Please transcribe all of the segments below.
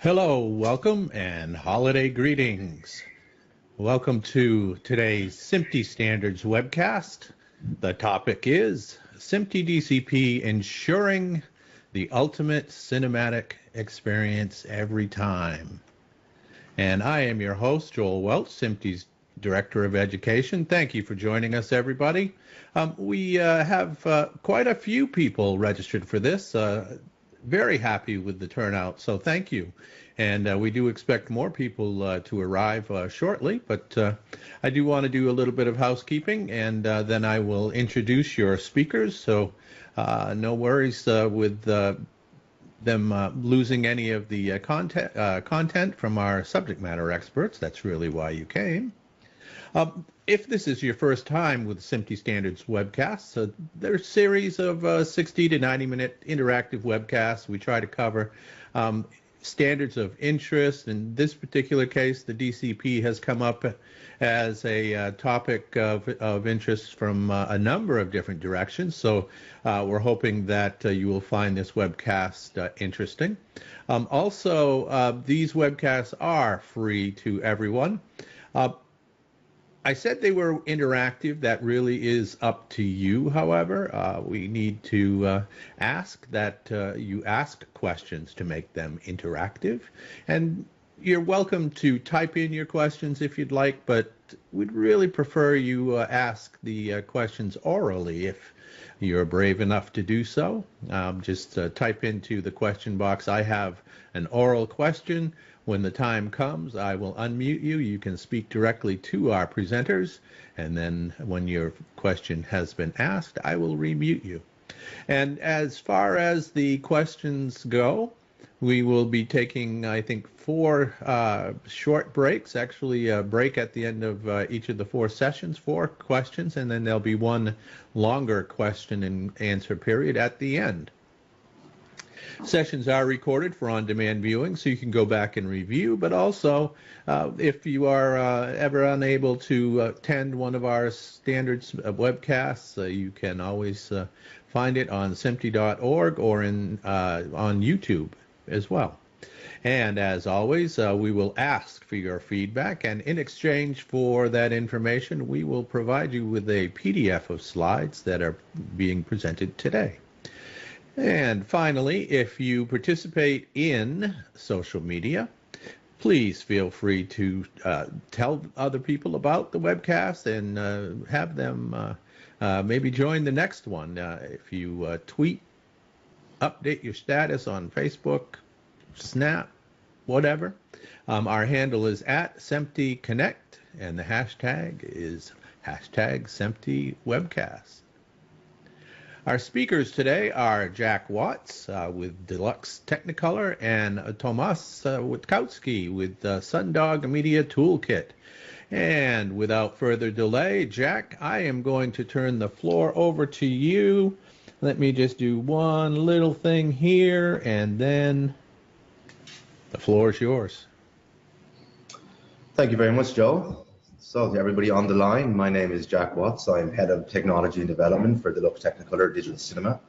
Hello, welcome, and holiday greetings. Welcome to today's SMPTE Standards webcast. The topic is SMPTE DCP ensuring the ultimate cinematic experience every time. And I am your host, Joel Welch, SMPTE's Director of Education. Thank you for joining us, everybody. We have quite a few people registered for this. Very happy with the turnout, so thank you. And we do expect more people to arrive shortly, but I do want to do a little bit of housekeeping, and then I will introduce your speakers, so no worries with them losing any of the content from our subject matter experts. That's really why you came. If this is your first time with SMPTE Standards webcasts, there's a series of 60 to 90-minute interactive webcasts. We try to cover standards of interest. In this particular case, the DCP has come up as a topic of interest from a number of different directions. So we're hoping that you will find this webcast interesting. Also, these webcasts are free to everyone. I said they were interactive. That really is up to you, however. We need to ask that you ask questions to make them interactive. And you're welcome to type in your questions if you'd like, but we'd really prefer you ask the questions orally if you're brave enough to do so. Just type into the question box, I have an oral question. When the time comes, I will unmute you. You can speak directly to our presenters, and then when your question has been asked, I will remute you. And as far as the questions go, we will be taking, I think, 4 short breaks, actually a break at the end of each of the 4 sessions, 4 questions, and then there'll be 1 longer question and answer period at the end. Sessions are recorded for on-demand viewing, so you can go back and review, but also if you are ever unable to attend one of our standards webcasts, you can always find it on SMPTE.org or on YouTube as well. And as always, we will ask for your feedback, and in exchange for that information, we will provide you with a PDF of slides that are being presented today. And finally, if you participate in social media, please feel free to tell other people about the webcast and have them maybe join the next one. If you tweet, update your status on Facebook, Snap, whatever. Our handle is @SMPTEConnect, and the hashtag is #SMPTEWebcast. Our speakers today are Jack Watts with Deluxe Technicolor and Tomas Witkowski with Sundog Media Toolkit. And without further delay, Jack, I am going to turn the floor over to you. Let me just do one little thing here, and then the floor is yours. Thank you very much, Joe. So to everybody on the line, my name is Jack Watts. I'm Head of Technology and Development for Deluxe Technicolor Digital Cinema.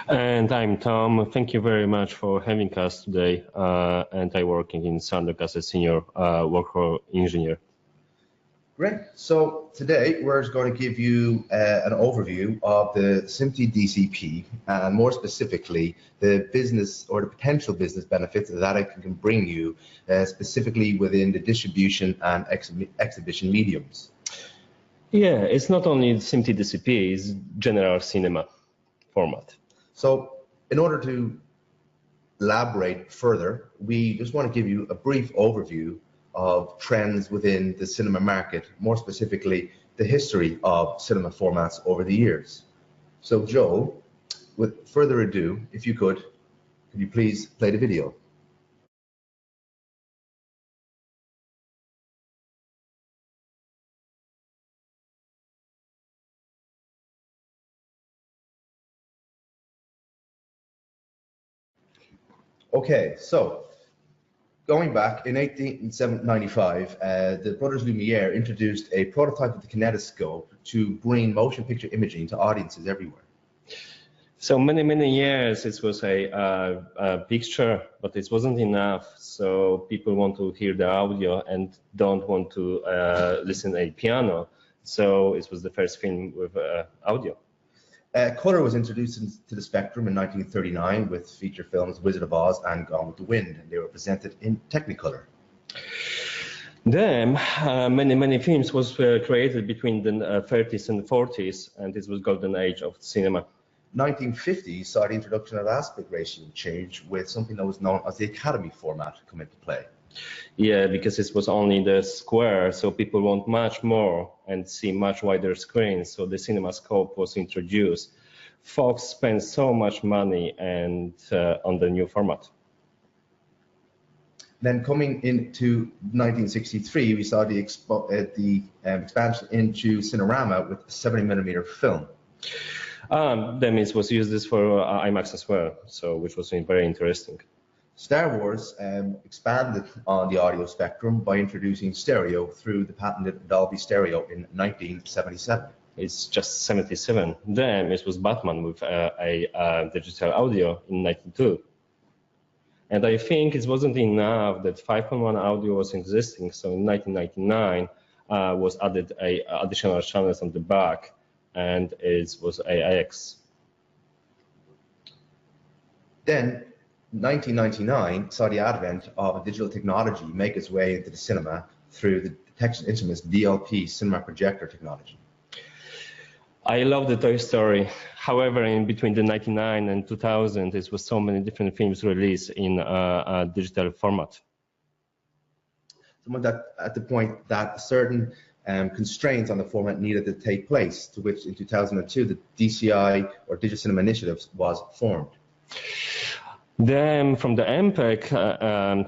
And I'm Tom. Thank you very much for having us today. And I'm working in Sundog as a senior workflow engineer. Great. So today we're going to give you an overview of the SMPTE DCP, and more specifically the business or the potential business benefits that it can bring you, specifically within the distribution and exhibition mediums. Yeah, it's not only SMPTE DCP, it's general cinema format. So in order to elaborate further, we just want to give you a brief overview of trends within the cinema market, more specifically the history of cinema formats over the years. So Joe, with further ado, if you could you please play the video? Okay, so going back in 1895, the brothers Lumiere introduced a prototype of the kinetoscope to bring motion picture imaging to audiences everywhere. So many years it was a picture, but it wasn't enough. So people want to hear the audio and don't want to listen to a piano. So it was the first film with audio. Color was introduced to the spectrum in 1939 with feature films Wizard of Oz and Gone with the Wind, and they were presented in Technicolor. Then many films was created between the 30s and 40s, and this was golden age of cinema. 1950 saw the introduction of aspect ratio change with something that was known as the Academy format come into play. Yeah, because it was only the square, so people want much more and see much wider screens. So the CinemaScope was introduced. Fox spent so much money and on the new format. Then coming into 1963, we saw the expansion into Cinerama with 70mm film. Then it was used this for IMAX as well, so which was very interesting. Star Wars expanded on the audio spectrum by introducing stereo through the patented Dolby Stereo in 1977. It's just 77. Then it was Batman with a digital audio in 92. And I think it wasn't enough that 5.1 audio was existing, so in 1999 was added additional channels on the back, and it was AIX. Then 1999 saw the advent of a digital technology make its way into the cinema through the Texas Instruments DLP cinema projector technology. I love the Toy Story. However, in between the 99 and 2000, there was so many different films released in a digital format. At the point that certain constraints on the format needed to take place, to which in 2002 the DCI or Digital Cinema Initiatives was formed. Then from the MPEG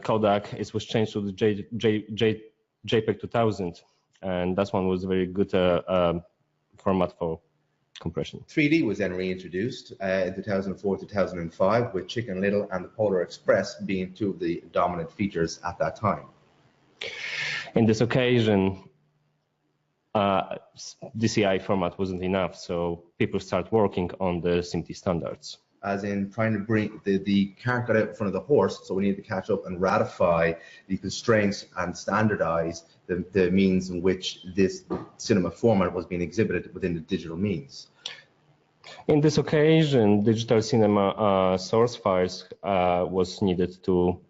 codec, it was changed to the JPEG 2000, and that one was a very good format for compression. 3D was then reintroduced in 2004-2005, with Chicken Little and the Polar Express being two of the dominant features at that time. In this occasion, DCI format wasn't enough, so people start working on the SMPTE standards. As in trying to bring the cart got out in front of the horse, so we need to catch up and ratify the constraints and standardize the means in which this cinema format was being exhibited within the digital means. In this occasion, digital cinema source files was needed to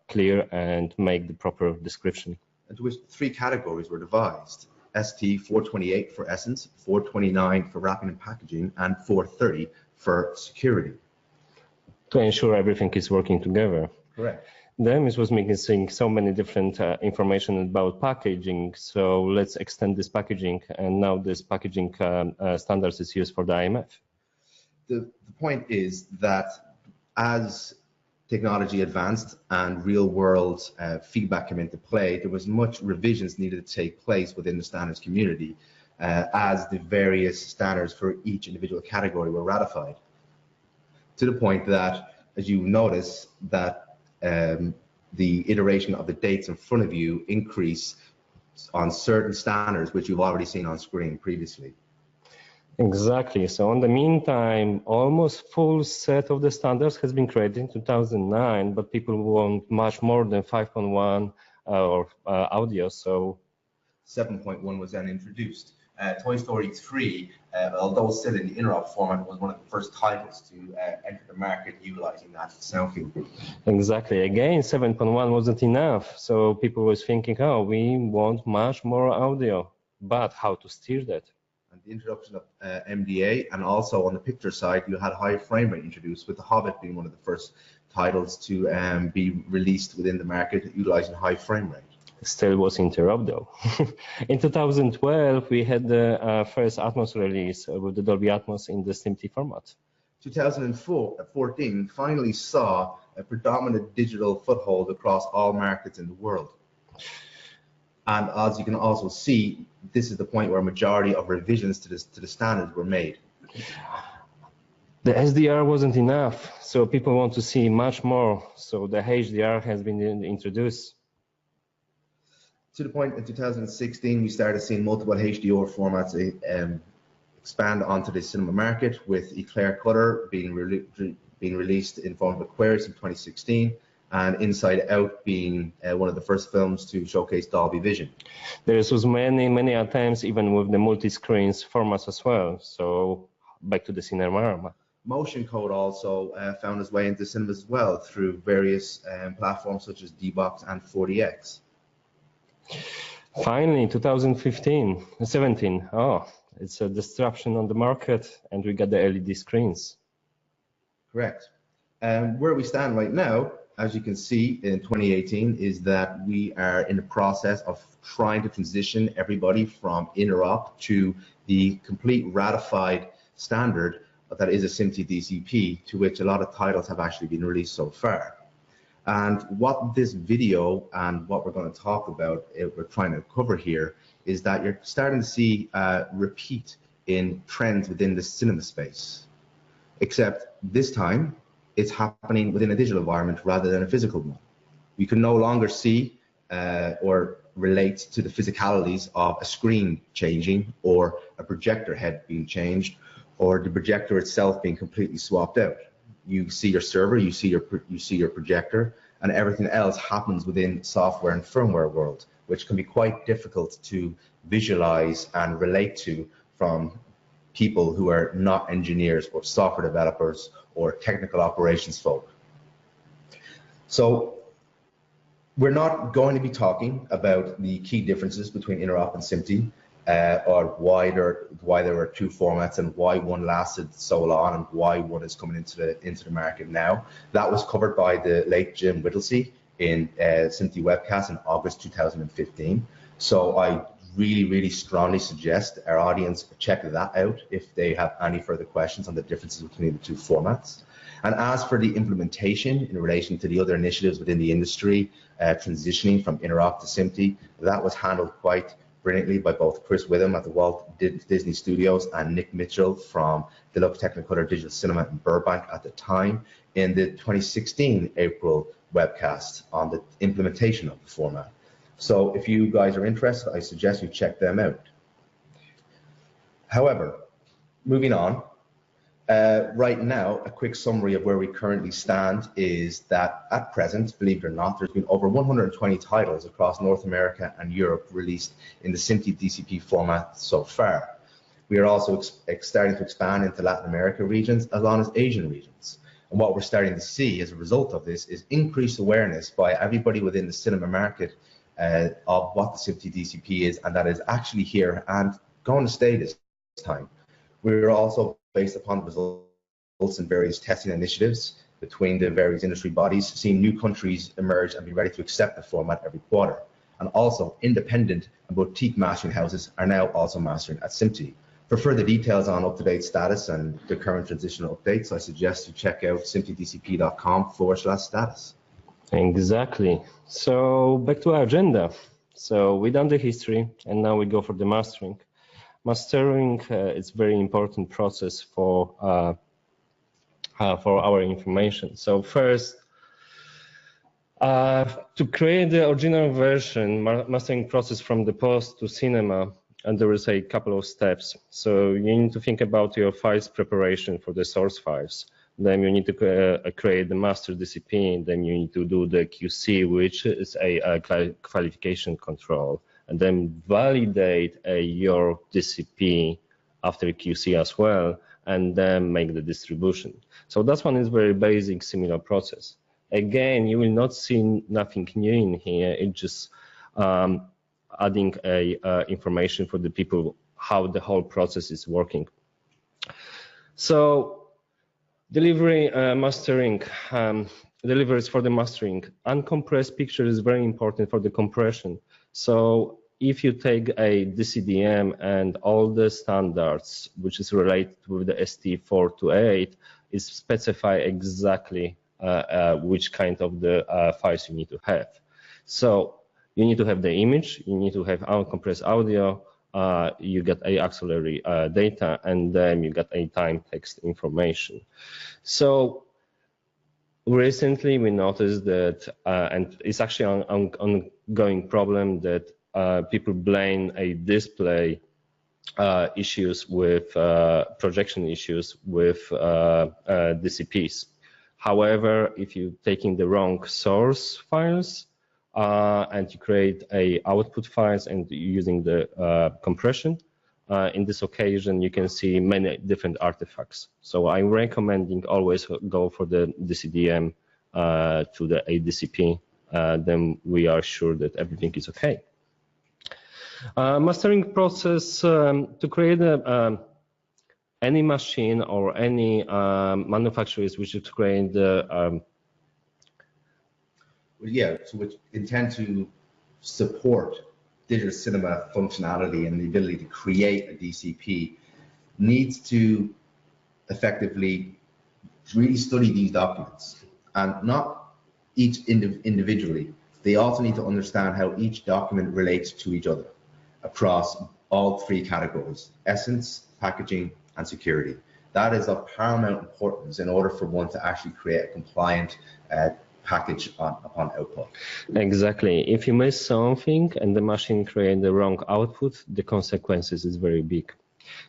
clear and make the proper description. And to which 3 categories were devised: ST 428 for essence, 429 for wrapping and packaging, and 430 for security. To ensure everything is working together. Correct. Then it was mixing so many different information about packaging, so let's extend this packaging, and now this packaging standards is used for the IMF. The point is that as technology advanced and real-world feedback came into play, there was much revisions needed to take place within the standards community as the various standards for each individual category were ratified. To the point that, as you notice, that the iteration of the dates in front of you increase on certain standards, which you've already seen on screen previously. Exactly. So in the meantime, almost full set of the standards has been created in 2009, but people want much more than 5.1 or audio. So 7.1 was then introduced. Toy Story 3, although still in the interop format, was one of the first titles to enter the market utilizing that sound field. Exactly. Again, 7.1 wasn't enough. So people was thinking, oh, we want much more audio, but how to steer that? And the introduction of MDA, and also on the picture side, you had high frame rate introduced, with The Hobbit being one of the first titles to be released within the market utilizing high frame rate. Still was interrupt though. In 2012, we had the first Atmos release with the Dolby Atmos in the SMPTE format. 2014 finally saw a predominant digital foothold across all markets in the world. And as you can also see, this is the point where a majority of revisions to the standards were made. The SDR wasn't enough, so people want to see much more. So the HDR has been introduced. To the point in 2016, we started seeing multiple HDR formats expand onto the cinema market with Eclair Color being released in form of Aquarius in 2016, and Inside Out being one of the first films to showcase Dolby Vision. There was many attempts, even with the multi-screens formats as well. So back to the cinema. Motion code also found its way into cinemas as well through various platforms such as D-Box and 4DX. Finally, 2017. Oh, it's a disruption on the market, and we got the LED screens. Correct. Where we stand right now, as you can see in 2018, is that we are in the process of trying to transition everybody from interop to the complete ratified standard that is a SMPTE DCP, to which a lot of titles have actually been released so far. And what this video and what we're going to talk about, we're trying to cover here, is that you're starting to see a repeat in trends within the cinema space, except this time it's happening within a digital environment rather than a physical one. We can no longer see or relate to the physicalities of a screen changing, or a projector head being changed, or the projector itself being completely swapped out. You see your server, you see your projector, and everything else happens within software and firmware world, which can be quite difficult to visualize and relate to from people who are not engineers or software developers or technical operations folk. So we're not going to be talking about the key differences between interop and SMPTE, or why there were two formats and why one lasted so long and why one is coming into the market now. That was covered by the late Jim Whittlesey in SMPTE Webcast in August 2015. So I really strongly suggest our audience check that out if they have any further questions on the differences between the two formats. And as for the implementation in relation to the other initiatives within the industry, transitioning from interop to SMPTE, that was handled quite brilliantly by both Chris Witham at the Walt Disney Studios and Nick Mitchell from Deluxe Technicolor Digital Cinema in Burbank at the time in the 2016 April webcast on the implementation of the format. So if you guys are interested, I suggest you check them out. However, moving on, right now, a quick summary of where we currently stand is that at present, believe it or not, there's been over 120 titles across North America and Europe released in the SMPTE DCP format so far. We are also starting to expand into Latin America regions as well as Asian regions. And what we're starting to see as a result of this is increased awareness by everybody within the cinema market of what the SMPTE DCP is, and that is actually here and going to stay this time. We're also, based upon the results in various testing initiatives between the various industry bodies, seeing new countries emerge and be ready to accept the format every quarter. And also, independent and boutique mastering houses are now also mastering at SMPTE. For further details on up-to-date status and the current transitional updates, I suggest you check out smtdcp.com/status. Exactly. So back to our agenda. So we done the history, and now we go for the mastering. Mastering is a very important process for our information. So first, to create the original version, mastering process from the post to cinema, and there is a couple of steps. So you need to think about your files preparation for the source files. Then you need to create the master DCP. Then you need to do the QC, which is a qualification control, and then validate your DCP after QC as well, and then make the distribution. So that one is very basic, similar process. Again, you will not see nothing new in here. It's just adding information for the people how the whole process is working. So delivery, mastering, deliveries for the mastering. Uncompressed picture is very important for the compression. So if you take a DCDM and all the standards, which is related with the ST428, it specify exactly which kind of the files you need to have. So you need to have the image, you need to have uncompressed audio, you get a auxiliary data, and then you get a time text information. So recently we noticed that, and it's actually an ongoing problem, that people blame a display issues with projection issues with DCPs. However, if you're taking the wrong source files and you create a output files and using the compression, in this occasion, you can see many different artifacts. So I'm recommending always go for the DCDM to the ADCP. Then we are sure that everything is okay. Mastering process to create any machine or any manufacturers which is create the so which intend to support digital cinema functionality and the ability to create a DCP needs to effectively really study these documents, and not each individually. They also need to understand how each document relates to each other across all three categories: essence, packaging, and security. That is of paramount importance in order for one to actually create a compliant package upon output. Exactly. If you miss something and the machine create the wrong output, the consequences is very big.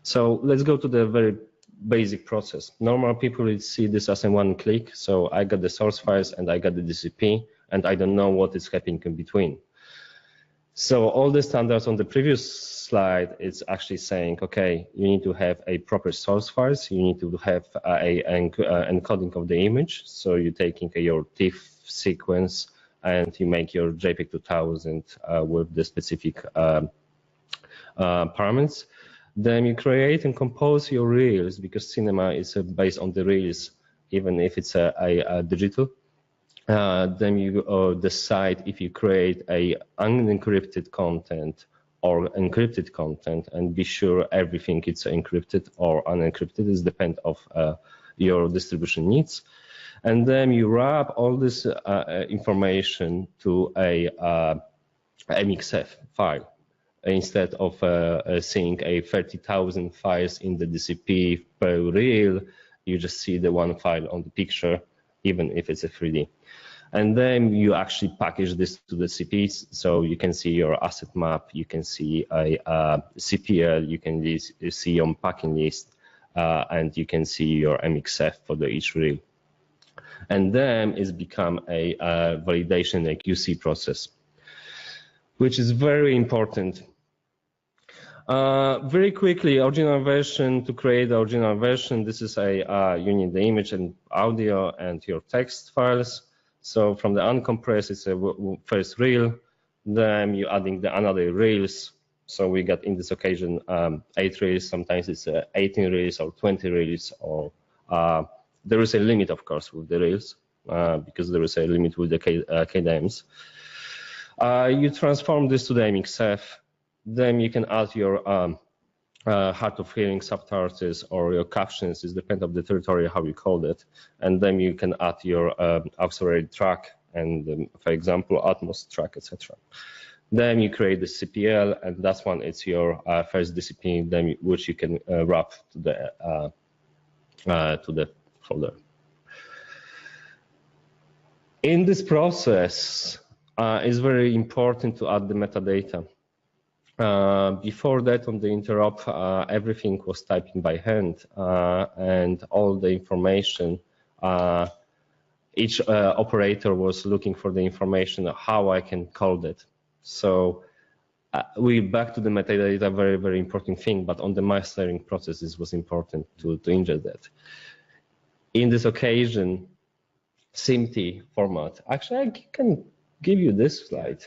So let's go to the very basic process. Normal people will see this as a one click. So I got the source files and I got the DCP, and I don't know what is happening in between. So all the standards on the previous slide is actually saying, okay, you need to have a proper source files. You need to have a encoding of the image. So you're taking your TIFF sequence and you make your JPEG 2000 with the specific parameters. Then you create and compose your reels, because cinema is based on the reels, even if it's a digital. Then you decide if you create a unencrypted content or encrypted content, and be sure everything is encrypted or unencrypted. It depends of your distribution needs. And then you wrap all this information to a MXF file. Instead of seeing a 30,000 files in the DCP per reel, you just see the one file on the picture, even if it's a 3D. And then you actually package this to the CPs, so you can see your asset map, you can see a CPL, you can see your packing list, and you can see your MXF for each reel. And then it's become a validation, a QC process, which is very important. Very quickly, original version. To create the original version, this is you need the image and audio and your text files. So from the uncompressed, it's a first reel. Then you're adding the another reels. So we got in this occasion 8 reels. Sometimes it's 18 reels or 20 reels. Or there is a limit, of course, with the reels because there is a limit with the KDMs. You transform this to the MXF. Then you can add your hard of hearing subtitles or your captions. It depends on the territory how you call it. And then you can add your auxiliary track and, for example, Atmos track, etc. Then you create the CPL, and that's one. It's your first DCP, then which you can wrap to the folder. In this process, it's very important to add the metadata. Before that, on the interop, everything was typing by hand, and all the information, each operator was looking for the information, how I can code it. So we back to the metadata, very, very important thing, but on the mastering process, it was important to ingest that. In this occasion, SMPTE format. Actually, I can give you this slide.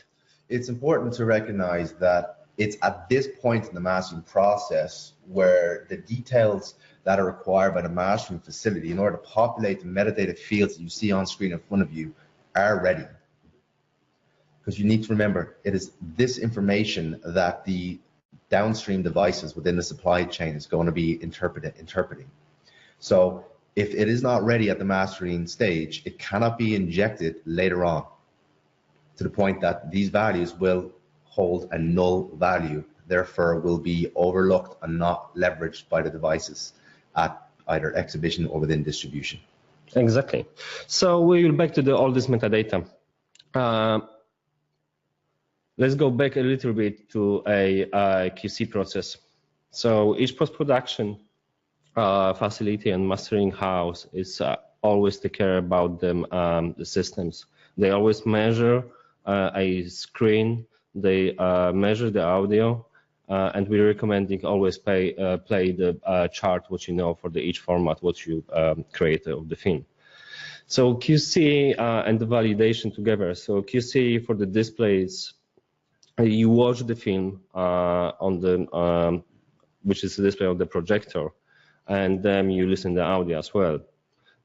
It's important to recognize that it's at this point in the mastering process where the details that are required by the mastering facility in order to populate the metadata fields that you see on screen in front of you are ready. Because you need to remember, it is this information that the downstream devices within the supply chain is going to be interpreting. So if it is not ready at the mastering stage, it cannot be injected later on, to the point that these values will hold a null value, therefore will be overlooked and not leveraged by the devices at either exhibition or within distribution. Exactly. So we will back to all this metadata. Let's go back a little bit to a QC process. So each post-production facility and mastering house is always take care about them, the systems. They always measure a screen, they measure the audio, and we're recommending always play the chart what you know for the each format what you create of the film. So QC and the validation together. So QC for the displays, you watch the film on the which is the display of the projector, and then you listen to the audio as well.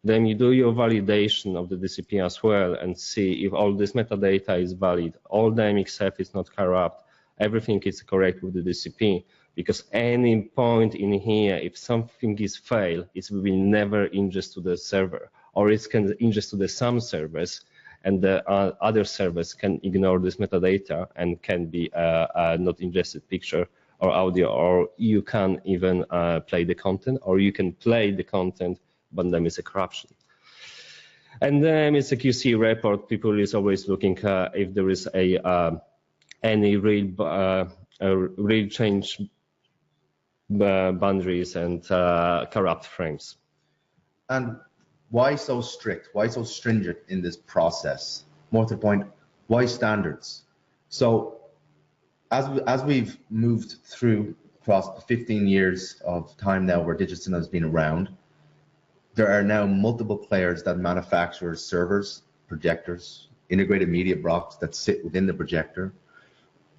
Then you do your validation of the DCP as well and see if all this metadata is valid, all the MXF is not corrupt, everything is correct with the DCP, because any point in here, if something is failed, it will never ingest to the server, or it can ingest to the some servers, and the other servers can ignore this metadata and can be not ingested picture or audio, or you can even play the content, or you can play the content, but then it's a corruption. And then it's a QC report. People is always looking if there is a any real change boundaries and corrupt frames. And why so strict? Why so stringent in this process? More to the point, why standards? So as we've moved through across the 15 years of time now where digital cinema has been around, there are now multiple players that manufacture servers, projectors, integrated media blocks that sit within the projector,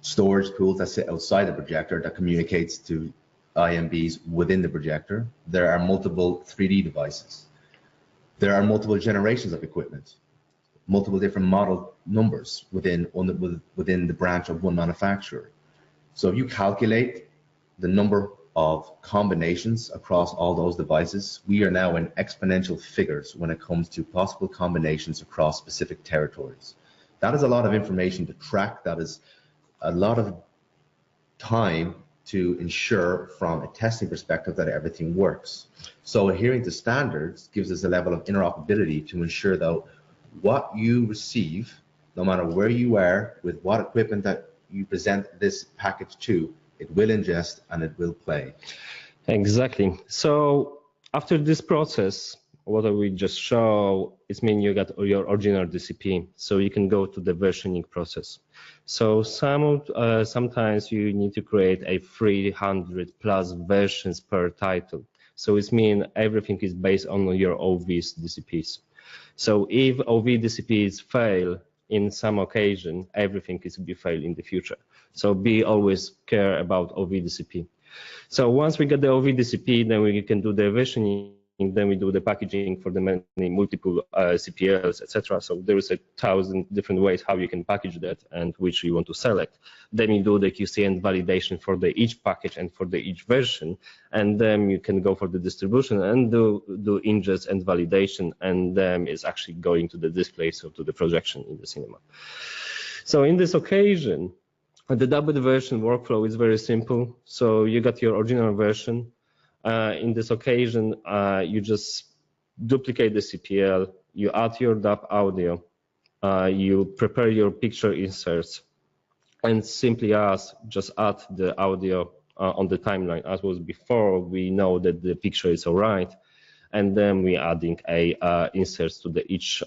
storage pools that sit outside the projector that communicates to IMBs within the projector. There are multiple 3D devices. There are multiple generations of equipment, multiple different model numbers within the branch of one manufacturer. So if you calculate the number of combinations across all those devices, we are now in exponential figures when it comes to possible combinations across specific territories. That is a lot of information to track. That is a lot of time to ensure from a testing perspective that everything works. So adhering to standards gives us a level of interoperability to ensure that what you receive, no matter where you are, with what equipment that you present this package to, it will ingest and it will play. Exactly. So after this process, what we just show, it means you got your original DCP, so you can go to the versioning process. So sometimes you need to create a 300 plus versions per title. So it means everything is based on your OV's DCPs. So if OV DCPs fail in some occasion, everything is to be failed in the future. So be always care about OV DCP. So once we get the OV DCP, then we can do the versioning, then we do the packaging for the many multiple CPLs, etc. So there is 1,000 different ways how you can package that and which you want to select. Then you do the QC and validation for the each package and for the each version, and then you can go for the distribution and do ingest and validation, and then it's actually going to the display, so to the projection in the cinema. So in this occasion, the double version workflow is very simple. So you got your original version. In this occasion, you just duplicate the CPL, you add your dub audio, you prepare your picture inserts, and simply just add the audio on the timeline. As was before, we know that the picture is all right, and then we're adding inserts to the each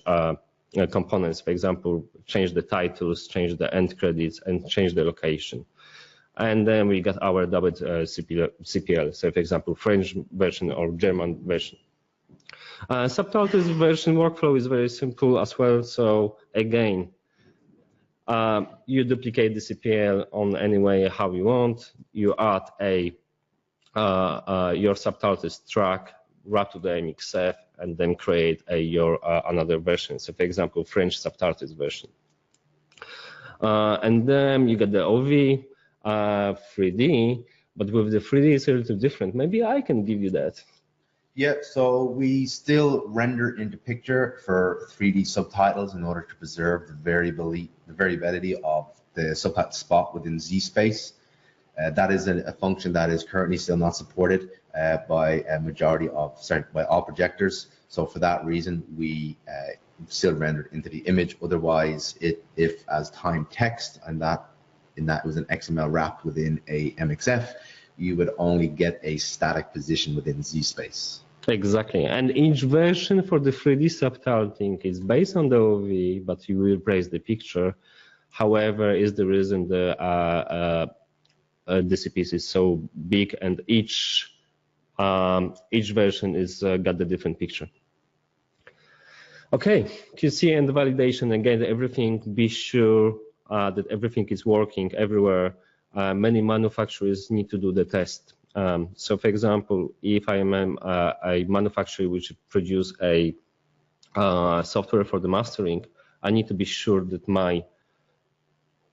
components. For example, change the titles, change the end credits, and change the location. And then we got our dubbed CPL, so for example, French version or German version. Subtitles version workflow is very simple as well. So again, you duplicate the CPL on any way how you want. You add your subtitles track, wrap to the MXF, and then create your another version. So for example, French subtitles version. And then you get the OV. 3D, but with the 3D it's a little different. Maybe I can give you that. Yeah, so we still render into picture for 3D subtitles in order to preserve the variability of the subtitle spot within Z space. That is a function that is currently still not supported by a majority of, by all projectors. So for that reason, we still rendered into the image. Otherwise, if as time text and that it was an XML wrapped within a MXF, you would only get a static position within Z space. Exactly, and each version for the 3D subtitling is based on the OV, but you will replace the picture. However, is the reason the DCPs is so big, and each version is got the different picture. Okay, QC and validation, again, everything, be sure that everything is working everywhere. Many manufacturers need to do the test. So for example, if I am a manufacturer which produce a software for the mastering, I need to be sure that my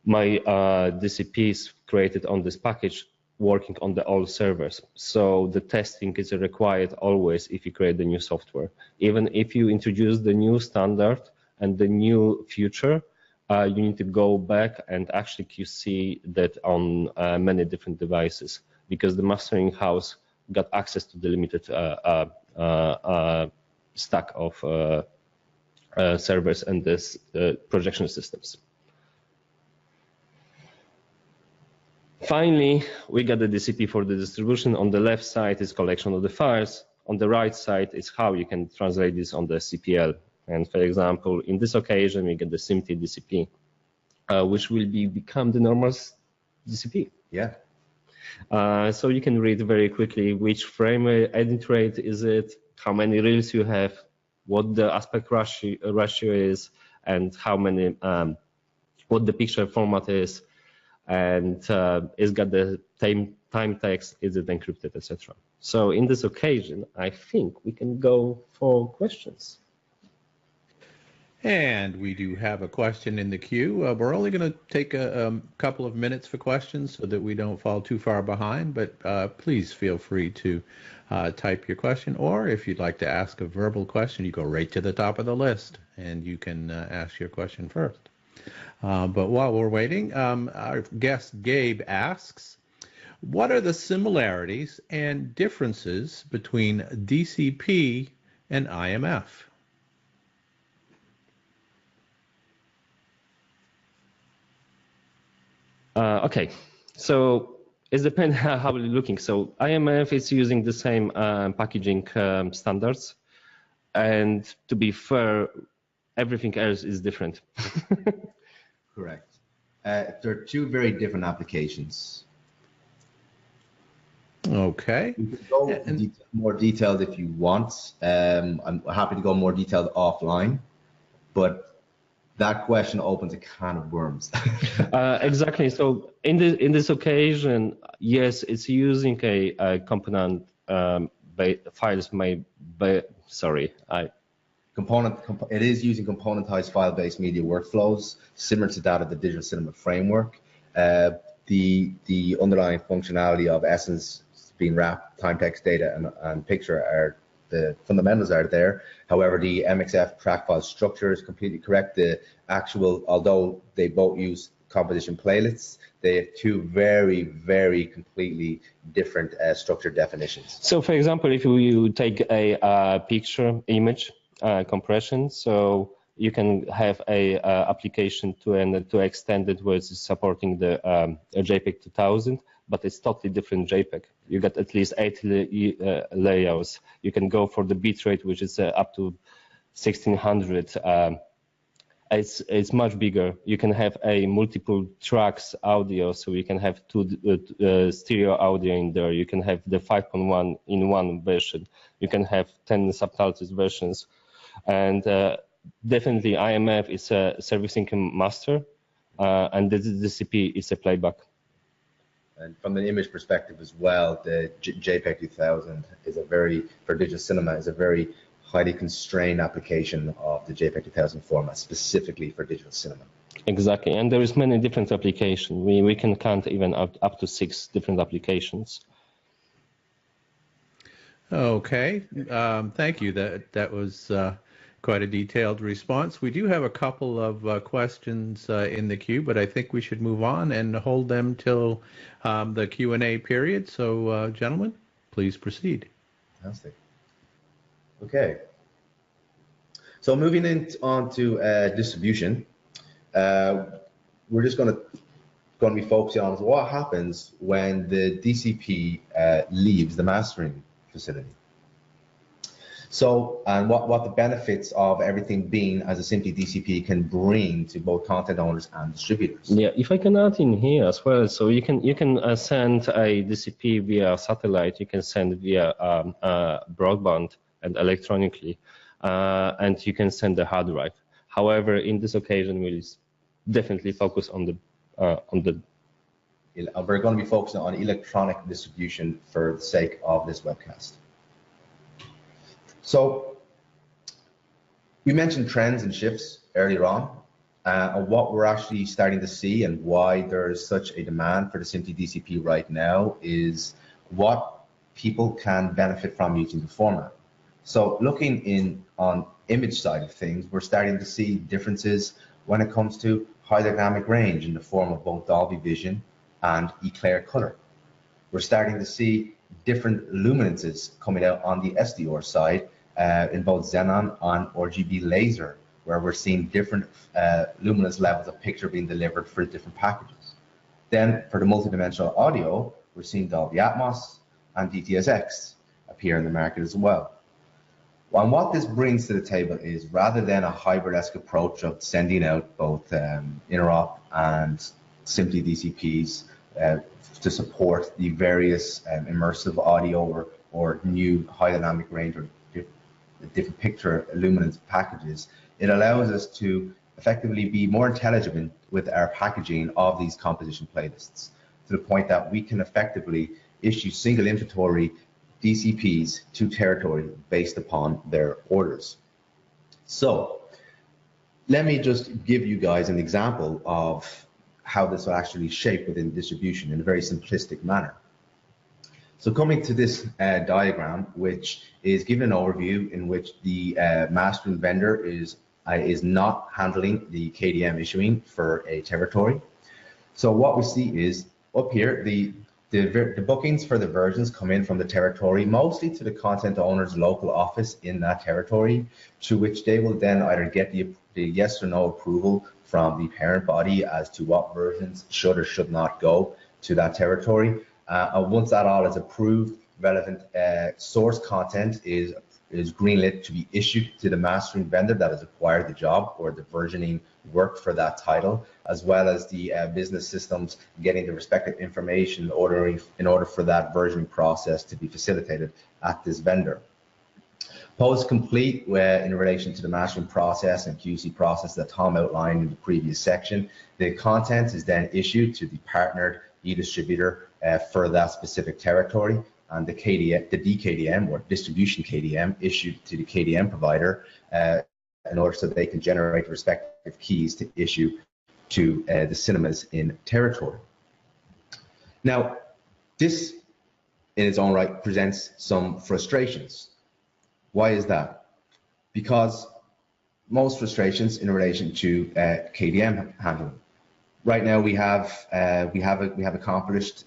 DCPs created on this package working on the all servers. So the testing is required always if you create the new software. Even if you introduce the new standard and the new feature, you need to go back and actually QC that on many different devices, because the mastering house got access to the limited stack of servers and this projection systems. Finally, we got the DCP for the distribution. On the left side is collection of the files. On the right side is how you can translate this on the CPL. And for example, in this occasion, we get the SMPTE DCP, which will become the normal DCP. Yeah. So you can read very quickly which frame edit rate is it, how many reels you have, what the aspect ratio is, and how many, what the picture format is, and it's got the time text, is it encrypted, etc. So in this occasion, I think we can go for questions. And we do have a question in the queue. We're only going to take a couple of minutes for questions so that we don't fall too far behind, but please feel free to type your question, or if you'd like to ask a verbal question, you go right to the top of the list and you can ask your question first. But while we're waiting, our guest Gabe asks, what are the similarities and differences between DCP and IMF? Okay, so it depends how we're looking. So IMF is using the same packaging standards, and to be fair, everything else is different. Correct. There are two very different applications. Okay. You can go more detailed if you want. I'm happy to go more detailed offline, but that question opens a can of worms. Exactly. So in this occasion, yes, it's using a component files made by, It is using componentized file-based media workflows similar to that of the Digital Cinema Framework. The underlying functionality of Essence being wrapped, time, text, data, and picture are the fundamentals are there. However, the MXF track file structure is completely correct. The actual, although they both use composition playlists, they have two very, very completely different structure definitions. So for example, if you take a picture image compression, so you can have a application to extend it where it's supporting the JPEG 2000, but it's totally different JPEG. You got at least 8 layers. You can go for the bitrate, which is up to 1600. It's much bigger. You can have a multiple tracks audio, so you can have two stereo audio in there. You can have the 5.1 in one version. You can have 10 subtitles versions, and definitely IMF is a servicing master, and the DCP is a playback. And from the image perspective as well, the JPEG 2000 is for digital cinema, is a very highly constrained application of the JPEG 2000 format, specifically for digital cinema. Exactly, and there is many different applications. We can count even up to 6 different applications. Okay, thank you. That was quite a detailed response. We do have a couple of questions in the queue, but I think we should move on and hold them till the Q&A period. So, gentlemen, please proceed. Fantastic. Okay. So moving on to distribution, we're just going to going to be focusing on is what happens when the DCP leaves the mastering facility. So, and what the benefits of everything being as a SMPTE DCP can bring to both content owners and distributors. Yeah, if I can add in here as well, so you can send a DCP via satellite, you can send via broadband and electronically, and you can send a hard drive. However, in this occasion, we'll definitely focus on the We're going to be focusing on electronic distribution for the sake of this webcast. So we mentioned trends and shifts earlier on, and what we're actually starting to see and why there's such a demand for the SMPTE DCP right now is what people can benefit from using the format. So looking on image side of things, we're starting to see differences when it comes to high dynamic range in the form of both Dolby Vision and Eclair color. We're starting to see different luminances coming out on the SDR side in both xenon and RGB laser, where we're seeing different luminance levels of picture being delivered for different packages. Then for the multidimensional audio, we're seeing Dolby Atmos and DTS:X appear in the market as well. And what this brings to the table is, rather than a hybrid-esque approach of sending out both interop and SMPTE DCPs to support the various immersive audio or new high dynamic range or different picture luminance packages, it allows us to effectively be more intelligent with our packaging of these composition playlists, to the point that we can effectively issue single inventory DCPs to territory based upon their orders. So let me just give you guys an example of how this will actually shape within distribution in a very simplistic manner. So coming to this diagram, which is giving an overview in which the mastering vendor is not handling the KDM issuing for a territory. So what we see is up here, the bookings for the versions come in from the territory, mostly to the content owner's local office in that territory, to which they will then either get the yes or no approval from the parent body as to what versions should or should not go to that territory. Once that all is approved, relevant source content is greenlit to be issued to the mastering vendor that has acquired the job or the versioning work for that title, as well as the business systems getting the respective information in order for that versioning process to be facilitated at this vendor. Post complete in relation to the mastering process and QC process that Tom outlined in the previous section, the content is then issued to the partnered e-distributor for that specific territory, and the DKDM or distribution KDM issued to the KDM provider in order so that they can generate respective keys to issue to the cinemas in territory. Now, this in its own right presents some frustrations. Why is that? Because most frustrations in relation to KDM handling. Right now, we have accomplished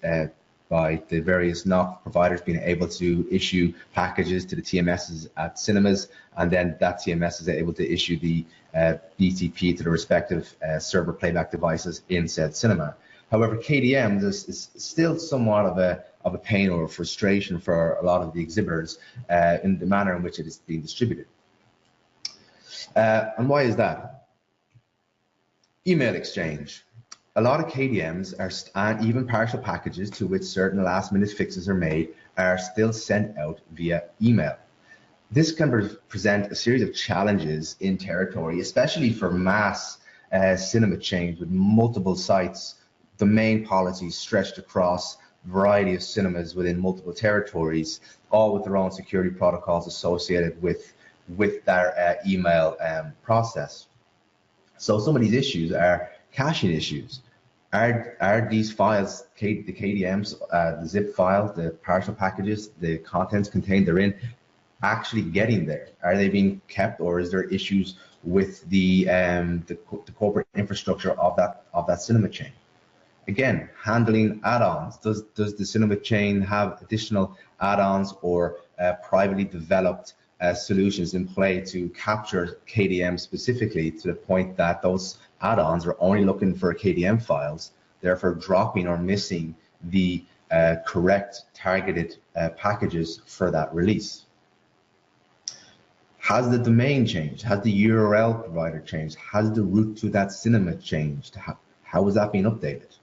by the various NOC providers being able to issue packages to the TMSs at cinemas, and then that TMS is able to issue the DCP to the respective server playback devices in said cinema. However, KDM is still somewhat of a pain or a frustration for a lot of the exhibitors in the manner in which it is being distributed. And why is that? Email exchange. A lot of KDMs and even partial packages to which certain last-minute fixes are made are still sent out via email. This can present a series of challenges in territory, especially for mass cinema chains with multiple sites, domain policies stretched across a variety of cinemas within multiple territories, all with their own security protocols associated with their email process. So some of these issues are caching issues. Are these files, the KDMs, the zip files, the partial packages, the contents contained therein, actually getting there? Are they being kept, or is there issues with the corporate infrastructure of that cinema chain? Again, handling add-ons. Does the cinema chain have additional add-ons or privately developed solutions in play to capture KDM specifically, to the point that those add-ons are only looking for KDM files therefore dropping or missing the correct targeted packages for that release. Has the domain changed? Has the URL provider changed? Has the route to that cinema changed? How is that being updated?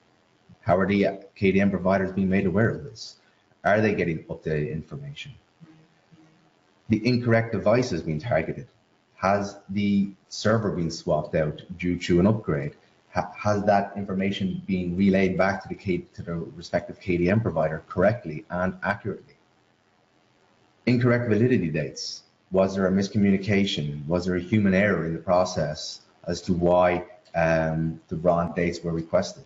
How are the KDM providers being made aware of this? Are they getting updated information? The incorrect device is being targeted. Has the server been swapped out due to an upgrade? Has that information been relayed back to the respective KDM provider correctly and accurately? Incorrect validity dates. Was there a miscommunication? Was there a human error in the process as to why the wrong dates were requested?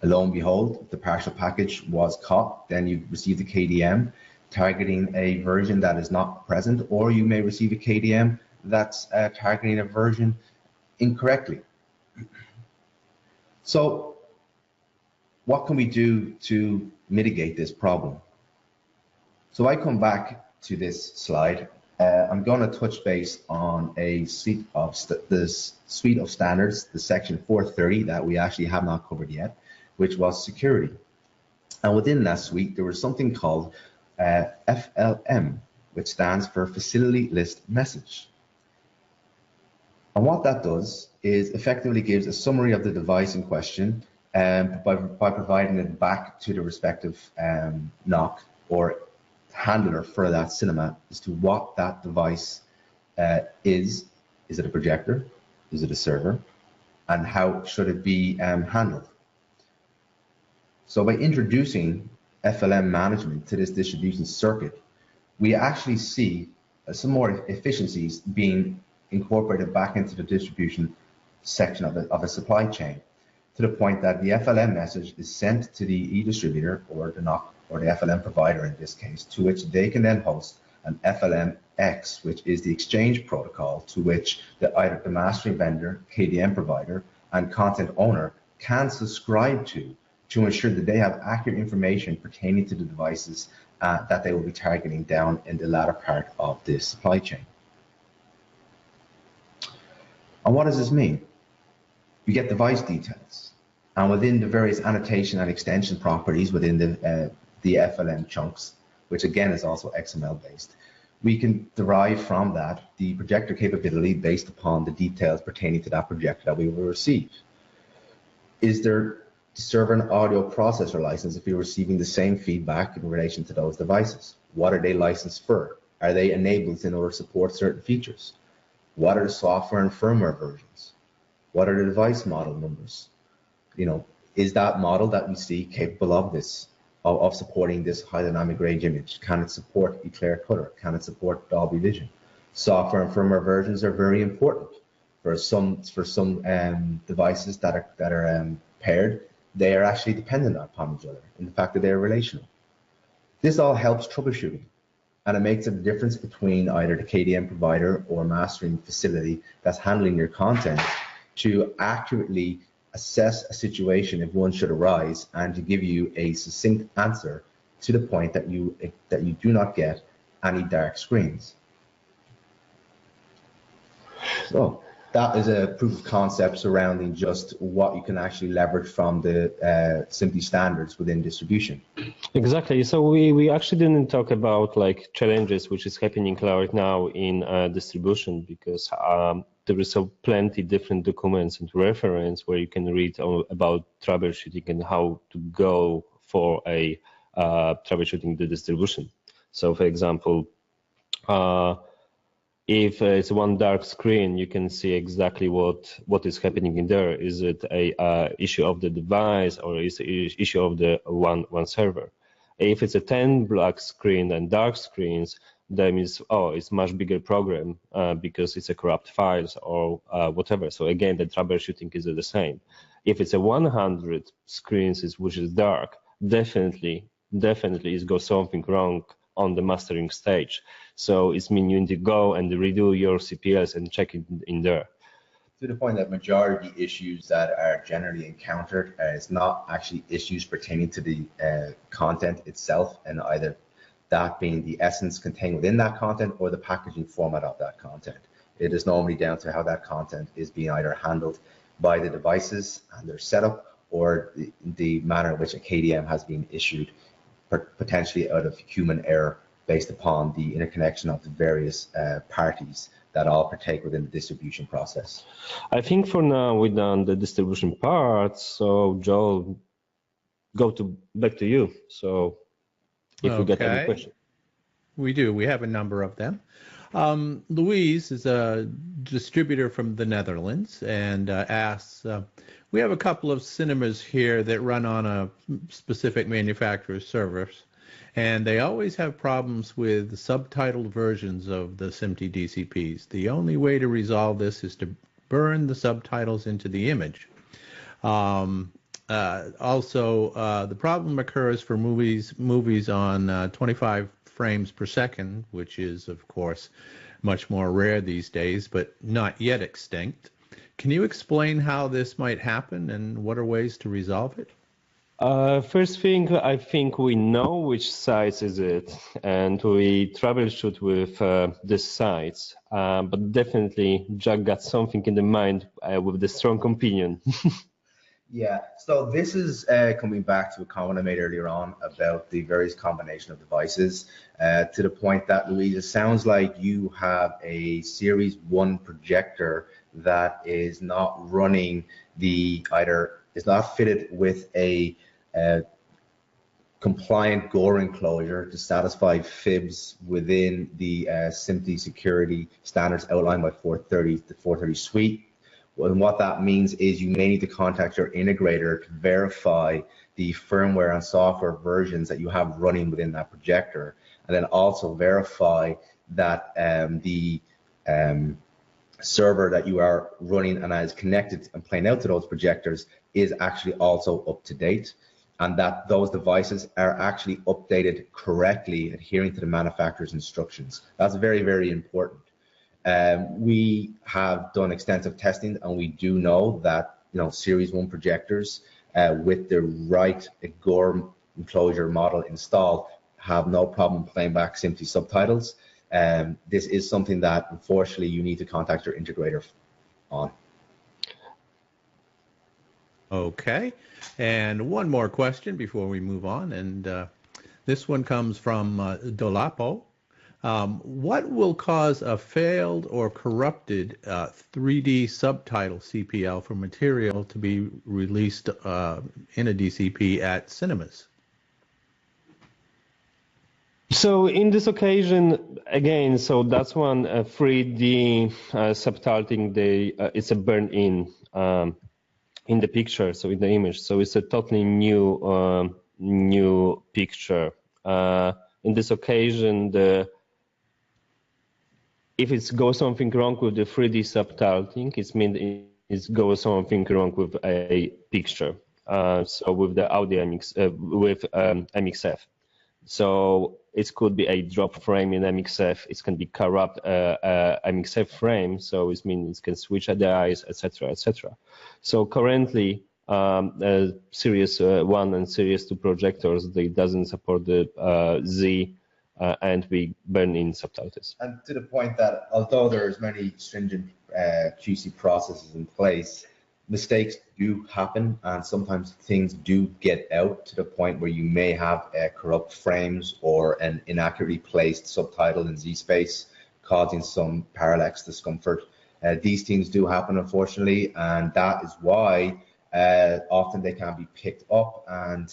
Lo and behold, if the partial package was caught, then you receive the KDM targeting a version that is not present, or you may receive a KDM that's targeting a version incorrectly. So what can we do to mitigate this problem? So I come back to this slide. I'm going to touch base on a suite of standards, the section 430 that we actually have not covered yet, which was security. And within that suite, there was something called FLM, which stands for Facility List Message. And what that does is effectively gives a summary of the device in question by providing it back to the respective NOC or handler for that cinema as to what that device is. Is it a projector? Is it a server? And how should it be handled? So by introducing FLM management to this distribution circuit, we actually see some more efficiencies being incorporated back into the distribution section of a supply chain, to the point that the FLM message is sent to the e-distributor or the NOC or the FLM provider in this case, to which they can then host an FLMX, which is the exchange protocol to which either the mastering vendor, KDM provider, and content owner can subscribe to ensure that they have accurate information pertaining to the devices that they will be targeting down in the latter part of this supply chain. And what does this mean? You get device details, and within the various annotation and extension properties within the FLM chunks, which again is also XML based, we can derive from that the projector capability based upon the details pertaining to that projector that we will receive. Is there server and audio processor license if you're receiving the same feedback in relation to those devices? What are they licensed for? Are they enabled in order to support certain features? What are the software and firmware versions? What are the device model numbers? You know, is that model that we see capable of this, of supporting this high dynamic range image? Can it support Eclair Color? Can it support Dolby Vision? Software and firmware versions are very important. For some devices that are paired, they are actually dependent upon each other in the fact that they are relational. This all helps troubleshooting, and it makes a difference between either the KDM provider or mastering facility that's handling your content to accurately assess a situation if one should arise, and to give you a succinct answer to the point that you do not get any dark screens. So that is a proof of concept surrounding just what you can actually leverage from the SMPTE standards within distribution. Exactly. So we actually didn't talk about like challenges which is happening right now in distribution, because there is so plenty different documents and reference where you can read about troubleshooting and how to go for a troubleshooting the distribution. So for example, if it's one dark screen, you can see exactly what is happening in there. Is it a issue of the device, or is it an issue of the one server? If it's a 10 black screen and dark screens, that means, oh, it's much bigger program because it's a corrupt files or whatever. So again, the troubleshooting is the same. If it's a 100 screens which is dark, definitely is got something wrong on the mastering stage. So it's mean you need to go and redo your CPLs and check it in there. To the point that majority issues that are generally encountered is not actually issues pertaining to the content itself, and either that being the essence contained within that content or the packaging format of that content. It is normally down to how that content is being either handled by the devices and their setup, or the manner in which a KDM has been issued, potentially out of human error based upon the interconnection of the various parties that all partake within the distribution process. I think for now we've done the distribution part, so Joel, back to you. So if we get any questions. We do. We have a number of them. Louise is a distributor from the Netherlands and asks, we have a couple of cinemas here that run on a specific manufacturer's servers, and they always have problems with subtitled versions of the SMPTE DCPs. The only way to resolve this is to burn the subtitles into the image. Also, the problem occurs for movies on 25 frames per second, which is, of course, much more rare these days, but not yet extinct. Can you explain how this might happen and what are ways to resolve it? First thing, I think we know which sites is it, and we troubleshoot with these sites. But definitely, Jack got something in the mind with the strong opinion. Yeah, so this is coming back to a comment I made earlier on about the various combination of devices, to the point that, Louise, it sounds like you have a Series 1 projector that is not running is not fitted with a compliant Gore enclosure to satisfy FIBS within the SMPTE security standards outlined by 430, the 430 suite. And what that means is you may need to contact your integrator to verify the firmware and software versions that you have running within that projector, and then also verify that the server that you are running and that is connected and playing out to those projectors is actually also up to date, and that those devices are actually updated correctly, adhering to the manufacturer's instructions. That's very, very important. We have done extensive testing, and we do know that Series 1 projectors with the right Gore enclosure model installed have no problem playing back SMPTE subtitles. This is something that unfortunately you need to contact your integrator on. Okay, and one more question before we move on, and this one comes from Dolapo. What will cause a failed or corrupted 3D subtitle CPL for material to be released in a DCP at cinemas? So in this occasion, again, so that's one 3D subtitling. It's a burn-in the picture, so in the image. So it's a totally new picture. In this occasion, if it goes something wrong with the 3D subtitling, it means it goes something wrong with a picture. So with the audio with MXF. So it could be a drop frame in MXF. It can be corrupt MXF frame. So it means it can switch the eyes, etc., etc. So currently, Series 1 and Series 2 projectors, they doesn't support the Z. And we burn in subtitles. And to the point that although there's many stringent QC processes in place, mistakes do happen, and sometimes things do get out to the point where you may have corrupt frames or an inaccurately placed subtitle in Z space, causing some parallax discomfort. These things do happen, unfortunately, and that is why often they can be picked up, and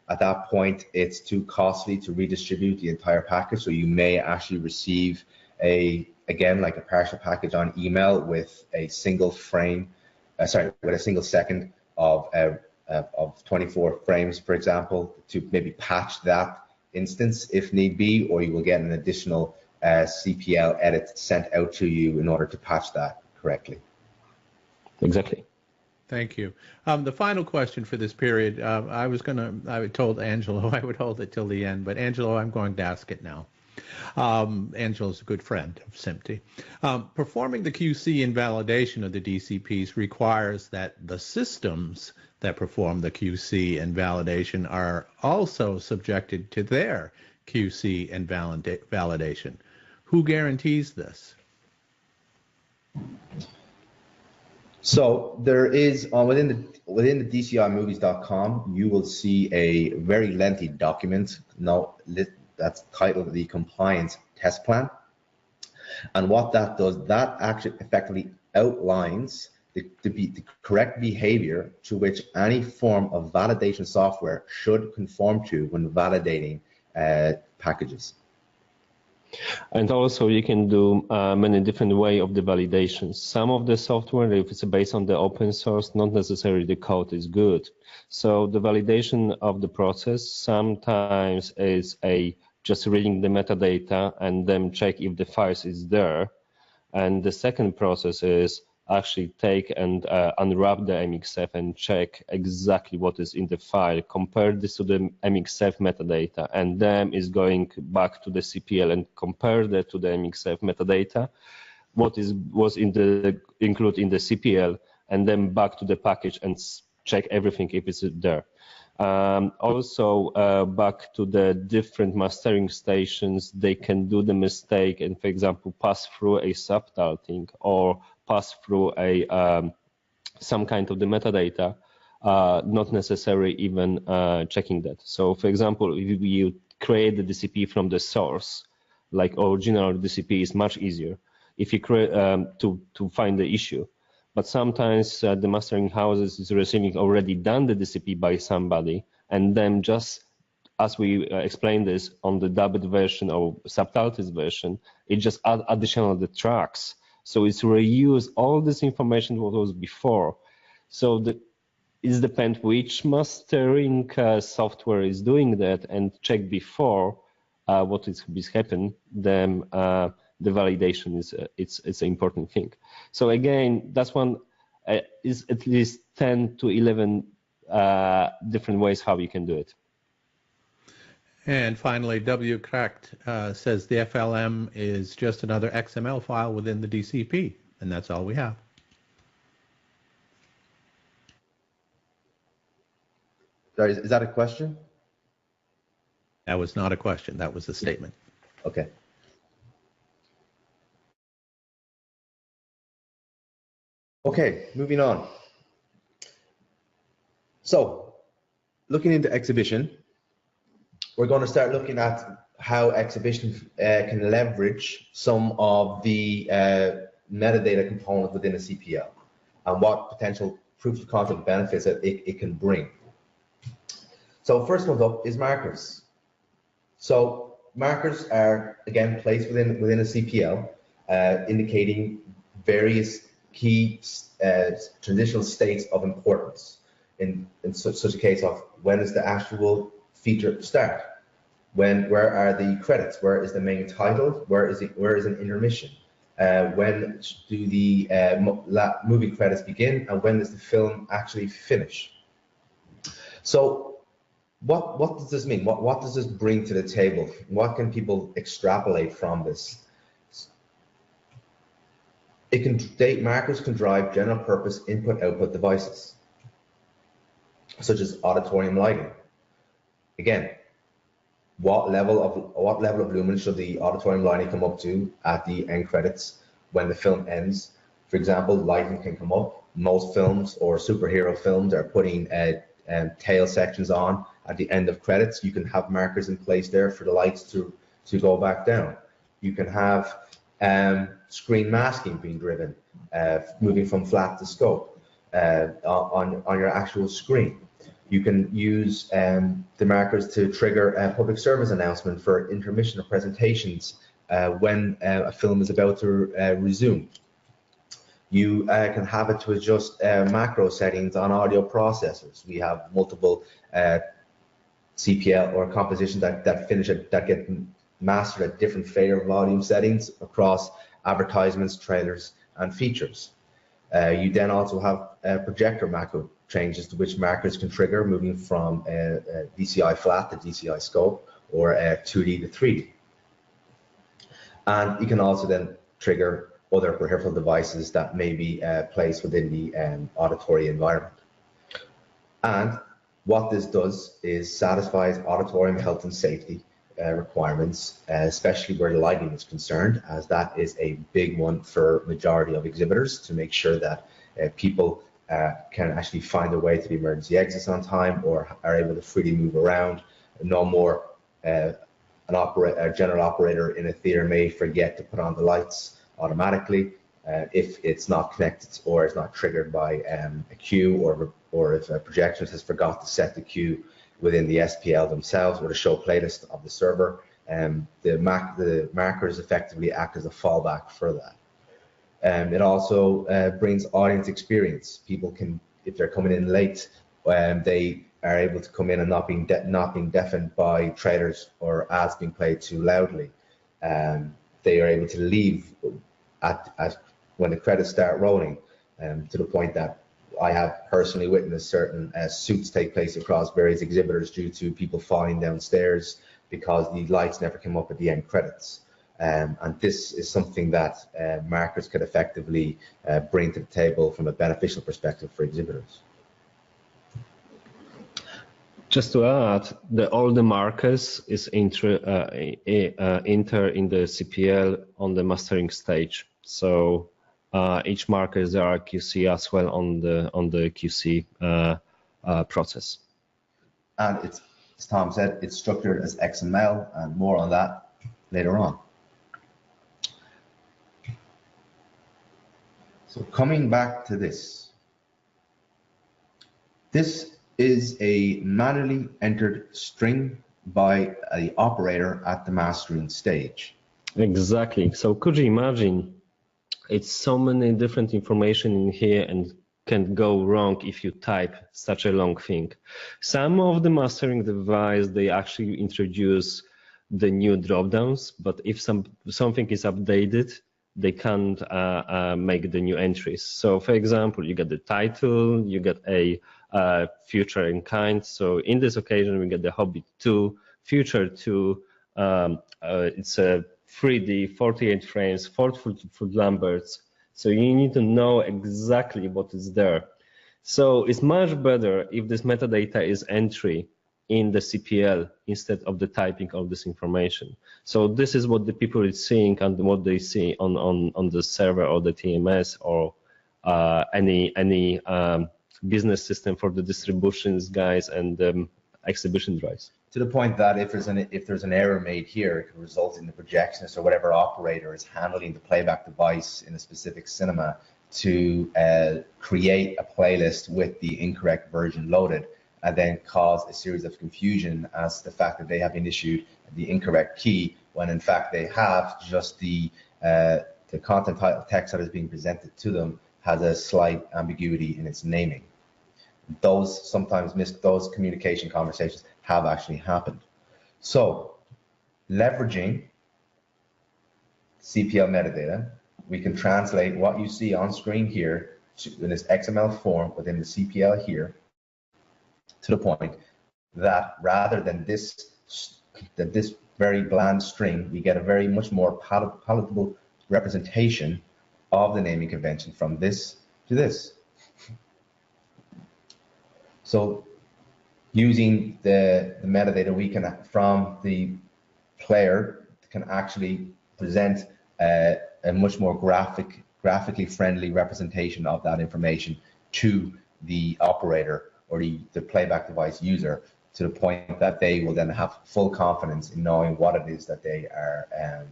at that point, it's too costly to redistribute the entire package. So you may actually receive like a partial package on email with a single frame, with a single second of 24 frames, for example, to maybe patch that instance if need be, or you will get an additional CPL edit sent out to you in order to patch that correctly. Exactly. Thank you. The final question for this period, I told Angelo I would hold it till the end, but Angelo, I'm going to ask it now. Angelo's a good friend of SMPTE. Performing the QC and validation of the DCPs requires that the systems that perform the QC and validation are also subjected to their QC and validation. Who guarantees this? So there is within the DCImovies.com, you will see a very lengthy document. Now that's titled the Compliance Test Plan, and what that does, that actually effectively outlines the correct behavior to which any form of validation software should conform to when validating packages. And also you can do many different ways of the validations. Some of the software, if it's based on the open source, not necessarily the code is good. So the validation of the process sometimes is just reading the metadata and then check if the files is there. And the second process is actually take and unwrap the MXF and check exactly what is in the file, compare this to the MXF metadata, and then is going back to the CPL and compare that to the MXF metadata, what was included in the CPL, and then back to the package and check everything if it's there. Also, back to the different mastering stations, they can do the mistake and, for example, pass through a subtitling or pass through some kind of the metadata, not necessarily even checking that. So, for example, if you create the DCP from the source, like original DCP is much easier if you create to find the issue. But sometimes the mastering houses is receiving already done the DCP by somebody, and then just as we explained this on the dubbed version or subtitled version, it just add additional the tracks. So it's reuse all this information what was before. So it depends which mastering software is doing that and check before what is happened. Then the validation is it's an important thing. So again, that's one is at least 10 to 11 different ways how you can do it. And finally, WCracked says the FLM is just another XML file within the DCP, and that's all we have. Sorry, is that a question? That was not a question. That was a statement. Okay. Okay, moving on. So, looking into exhibition, we're going to start looking at how exhibition can leverage some of the metadata components within a CPL and what potential proof of concept benefits that it can bring. So first one up is markers. So markers are, again, placed within a CPL, indicating various key transitional states of importance in such a case of when is the actual feature start, where are the credits, where is the main title, where is an intermission, when do the movie credits begin, and when does the film actually finish. So what does this mean? What does this bring to the table? What can people extrapolate from this? Markers can drive general purpose input-output devices, such as auditorium lighting. Again, what level of lumen should the auditorium lighting come up to at the end credits when the film ends? For example, lighting can come up. Most films or superhero films are putting tail sections on at the end of credits. You can have markers in place there for the lights to go back down. You can have screen masking being driven, moving from flat to scope on your actual screen. You can use the markers to trigger a public service announcement for intermission of presentations when a film is about to resume. You can have it to adjust macro settings on audio processors. We have multiple CPL or compositions that get mastered at different fader volume settings across advertisements, trailers, and features. You then also have projector macro changes to which markers can trigger, moving from DCI flat to DCI scope or 2D to 3D. And you can also then trigger other peripheral devices that may be placed within the auditory environment. And what this does is satisfies auditorium health and safety requirements, especially where the lighting is concerned, as that is a big one for majority of exhibitors, to make sure that people can actually find their way to the emergency exits on time or are able to freely move around. No more a general operator in a theater may forget to put on the lights automatically if it's not connected or it's not triggered by a queue, or if a projectionist has forgot to set the queue within the SPL themselves or the show playlist of the server. The markers effectively act as a fallback for that. It also brings audience experience. People can, if they're coming in late, they are able to come in and not being deafened by trailers or ads being played too loudly. They are able to leave at when the credits start rolling, to the point that I have personally witnessed certain suits take place across various exhibitors due to people falling downstairs because the lights never came up at the end credits. And this is something that markers could effectively bring to the table from a beneficial perspective for exhibitors. Just to add, all the markers is enter in the CPL on the mastering stage. So each marker there are QC as well on the QC process. And it's, as Tom said, it's structured as XML, and more on that later on. So coming back to this is a manually entered string by the operator at the mastering stage. Exactly. So could you imagine, it's so many different information in here and can go wrong if you type such a long thing. Some of the mastering device, they actually introduce the new drop-downs, but if something is updated, they can't make the new entries. So for example, you get the title, you get a future in kind. So in this occasion, we get the Hobbit 2, Future 2. It's a 3D, 48 frames, 4-foot Lamberts. So you need to know exactly what is there. So it's much better if this metadata is entry in the CPL instead of the typing of this information. So this is what the people is seeing and what they see on the server or the TMS or any business system for the distributions guys and exhibition drives. To the point that if there's an error made here, it could result in the projectionist or whatever operator is handling the playback device in a specific cinema to create a playlist with the incorrect version loaded, and then cause a series of confusion as to the fact that they have been issued the incorrect key, when in fact they have just the content title text that is being presented to them has a slight ambiguity in its naming. Those communication conversations have actually happened. So leveraging CPL metadata, we can translate what you see on screen here in this XML form within the CPL here, to the point that rather than this very bland string, we get a much more palatable representation of the naming convention from this to this. So using the metadata we can from the player can actually present a much more graphically friendly representation of that information to the operator or the playback device user, to the point that they will then have full confidence in knowing what it is that they are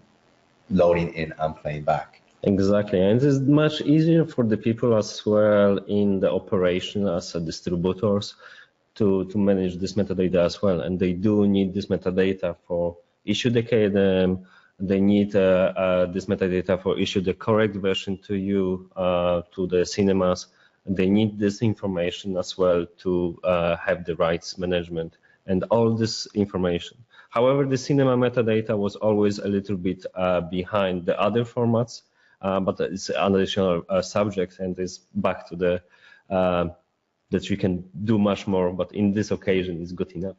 loading in and playing back. Exactly, and it's much easier for the people as well in the operation as distributors to manage this metadata as well. And they do need this metadata for issue the KDM. They need this metadata for issue the correct version to you, to the cinemas. They need this information as well to have the rights management and all this information. However, the cinema metadata was always a little bit behind the other formats, but it's an additional subject, and it's back to the that you can do much more, but in this occasion it's good enough.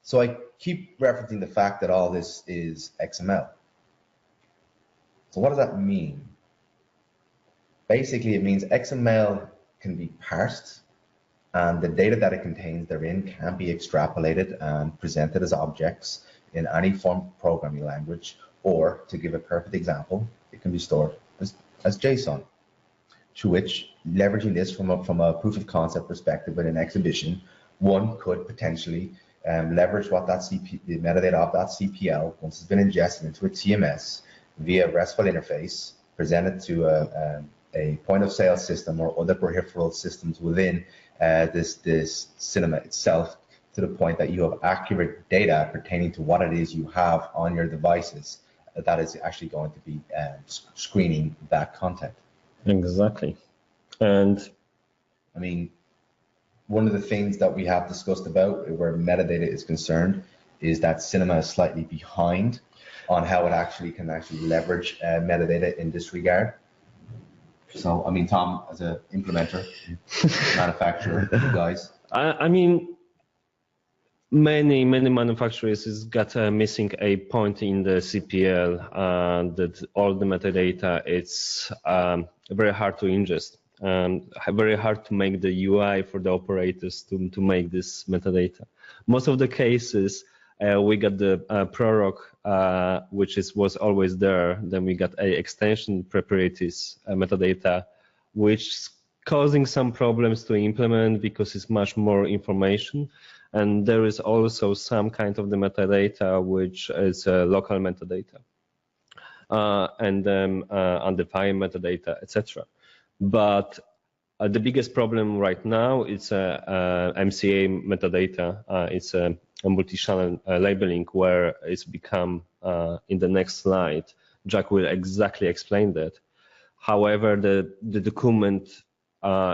So I keep referencing the fact that all this is XML. So what does that mean? Basically, it means XML can be parsed, and the data that it contains therein can be extrapolated and presented as objects in any form of programming language, or, to give a perfect example, it can be stored as JSON, to which leveraging this from a proof of concept perspective in an exhibition, one could potentially leverage what the metadata of that CPL, once it's been ingested into a TMS via a RESTful interface, presented to a point of sale system or other peripheral systems within this cinema itself, to the point that you have accurate data pertaining to what it is you have on your devices that is actually going to be screening that content. Exactly. And I mean, one of the things that we have discussed about where metadata is concerned is that cinema is slightly behind on how it can leverage metadata in this regard. So, I mean, Tom, as an implementer, manufacturer, you guys. I mean, many manufacturers has got missing a point in the CPL that all the metadata, it's very hard to ingest. Very hard to make the UI for the operators to make this metadata. Most of the cases, we got the prologue, which was always there. Then we got a extension properties metadata, which is causing some problems to implement because it's much more information. And there is also some kind of the metadata, which is local metadata, and then undefined metadata, etc. But the biggest problem right now is MCA metadata. It's a multi-channel labeling, where it's become, in the next slide, Jack will exactly explain that. However, the document,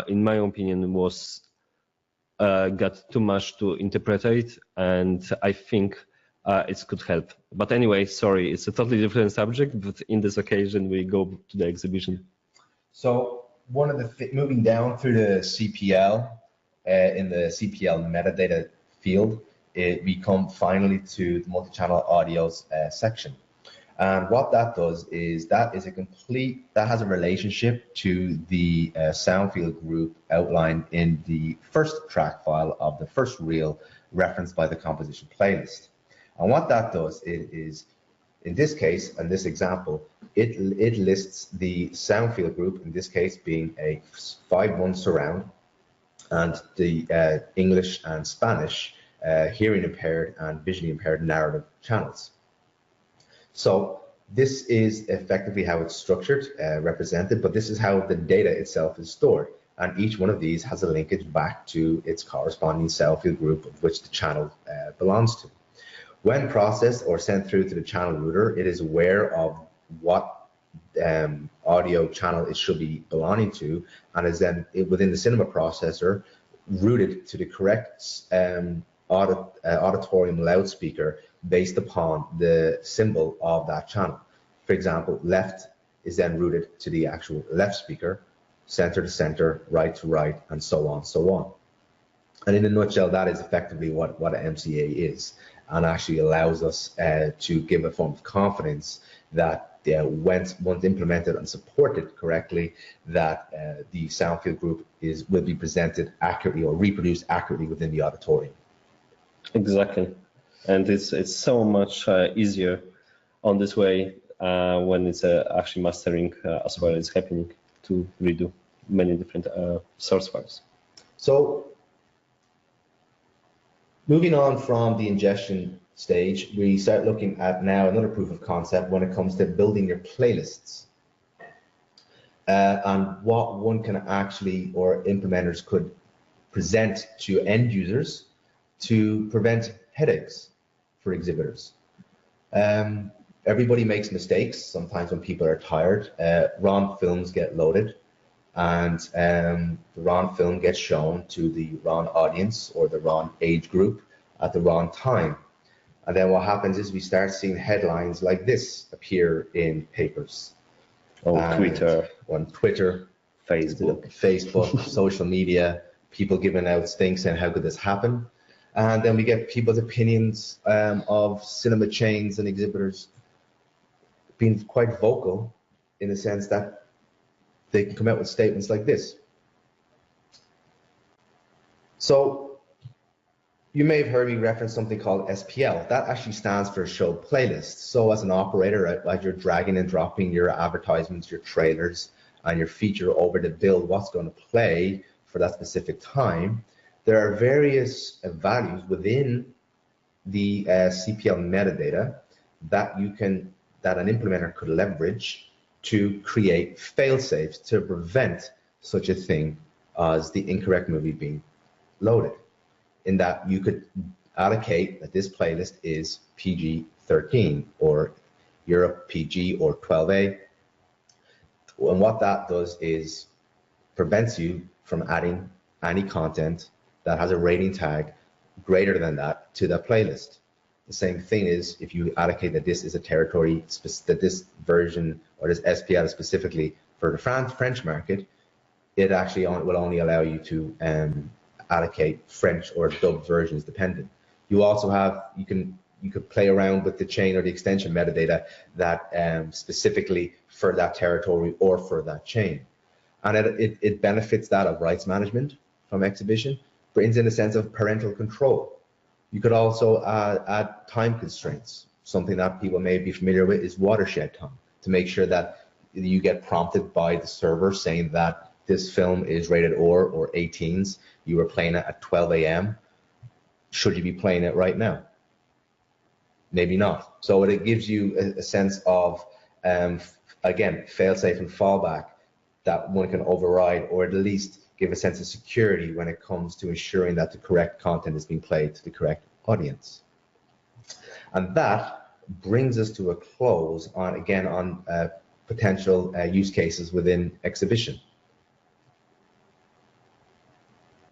in my opinion, was got too much to interpret, and I think it could help. But anyway, sorry, it's a totally different subject, but in this occasion, we go to the exhibition. So one of the moving down through the CPL, in the CPL metadata field, we come finally to the multi-channel audios section. And what that does is that has a relationship to the sound field group outlined in the first track file of the first reel referenced by the composition playlist. And what that does is, in this case, and this example, it lists the sound field group, in this case being a 5.1 surround, and the English and Spanish hearing impaired and visually impaired narrative channels. So this is effectively how it's structured, represented, but this is how the data itself is stored. And each one of these has a linkage back to its corresponding sound field group of which the channel belongs to. When processed or sent through to the channel router, it is aware of what audio channel it should be belonging to, and is then within the cinema processor routed to the correct auditorium loudspeaker based upon the symbol of that channel. For example, left is then routed to the actual left speaker, center to center, right to right, and so on, so on. And in a nutshell, that is effectively what an MCA is, and actually allows us to give a form of confidence that once implemented and supported correctly, that the sound field group will be presented accurately or reproduced accurately within the auditorium. Exactly, and it's so much easier on this way when it's actually mastering as well as happening to redo many different source files. So moving on from the ingestion stage, we start looking at now another proof of concept when it comes to building your playlists, and what one can actually, or implementers could present to end users to prevent headaches for exhibitors. Everybody makes mistakes. Sometimes when people are tired, wrong films get loaded, and the wrong film gets shown to the wrong audience or the wrong age group at the wrong time. And then what happens is we start seeing headlines like this appear in papers. On Twitter, Facebook, social media, people giving out things saying, how could this happen? And then we get people's opinions of cinema chains and exhibitors being quite vocal, in the sense that they can come out with statements like this. So you may have heard me reference something called SPL. That actually stands for show playlist. So as an operator, as you're dragging and dropping your advertisements, your trailers, and your feature over the build, what's going to play for that specific time, there are various values within the CPL metadata that an implementer could leverage to create fail-safes to prevent such a thing as the incorrect movie being loaded. In that you could allocate that this playlist is PG-13 or Europe PG or 12A. And what that does is prevents you from adding any content that has a rating tag greater than that to the playlist. The same thing is if you allocate that this is a territory, that this version or this SPL is specifically for the French market, it actually will only allow you to allocate French or dubbed versions dependent. You also have, you could play around with the chain or the extension metadata that specifically for that territory or for that chain. And it benefits that of rights management from exhibition, brings in a sense of parental control. You could also add time constraints. Something that people may be familiar with is watershed time, to make sure that you get prompted by the server saying that this film is rated or 18s. You were playing it at 12 a.m. Should you be playing it right now? Maybe not. So it gives you a sense of, again, fail-safe and fallback that one can override, or at least give a sense of security when it comes to ensuring that the correct content is being played to the correct audience. And that brings us to a close on, again, on potential use cases within exhibition.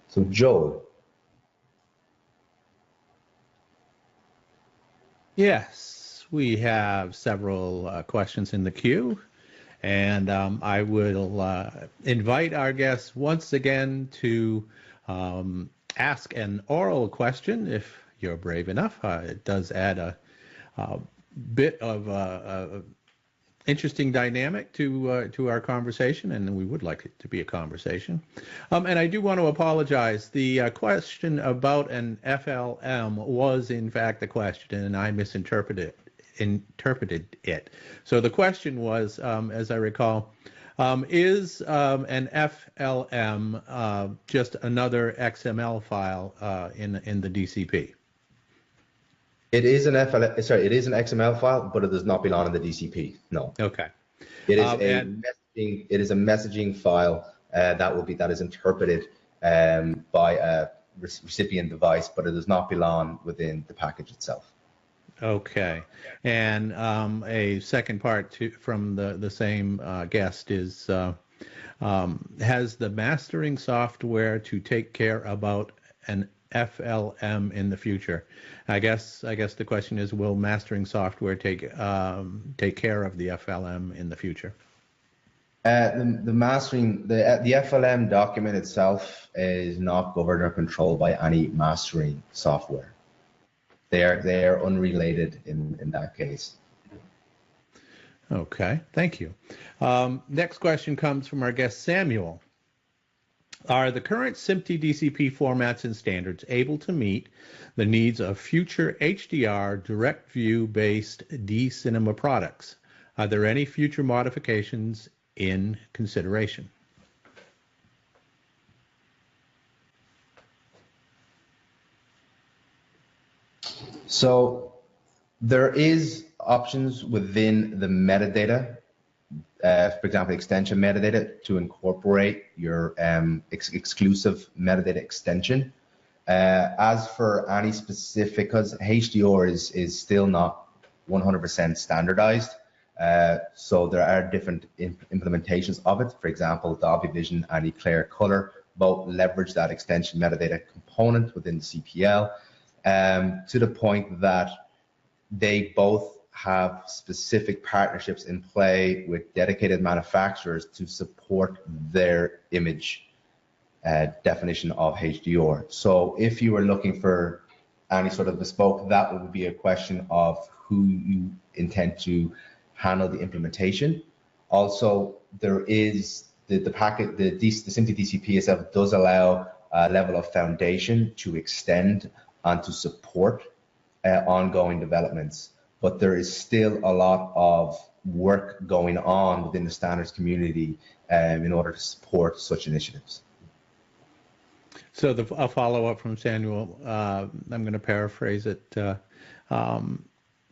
So Joel. Yes, we have several questions in the queue, and I will invite our guests once again to ask an oral question if you're brave enough. It does add a bit of interesting dynamic to our conversation, and we would like it to be a conversation. And I do want to apologize. The question about an FLM was in fact the question, and I misinterpreted it. So the question was, as I recall, is an FLM just another XML file in the DCP? It is an it is an XML file, but it does not belong in the DCP. No. Okay. It is a messaging file that is interpreted by a recipient device, but it does not belong within the package itself. Okay. And a second part from the same guest is, has the mastering software to take care about an FLM in the future? I guess the question is, will mastering software take care of the FLM in the future? The mastering, the FLM document itself is not governed or controlled by any mastering software. They are unrelated in that case. Okay, thank you. Next question comes from our guest Samuel. Are the current SMPTE DCP formats and standards able to meet the needs of future HDR direct view based D cinema products? Are there any future modifications in consideration? So there is options within the metadata, for example, extension metadata, to incorporate your exclusive metadata extension. As for any specific, because HDR is still not 100% standardized, so there are different implementations of it. For example, Dolby Vision and Eclair Color both leverage that extension metadata component within the CPL, to the point that they both have specific partnerships in play with dedicated manufacturers to support their image definition of HDR. So if you were looking for any sort of bespoke, that would be a question of who you intend to handle the implementation. Also, there is the packet, the SMPTE DCP itself does allow a level of foundation to extend and to support ongoing developments. But there is still a lot of work going on within the standards community in order to support such initiatives. So a follow-up from Samuel, I'm going to paraphrase it,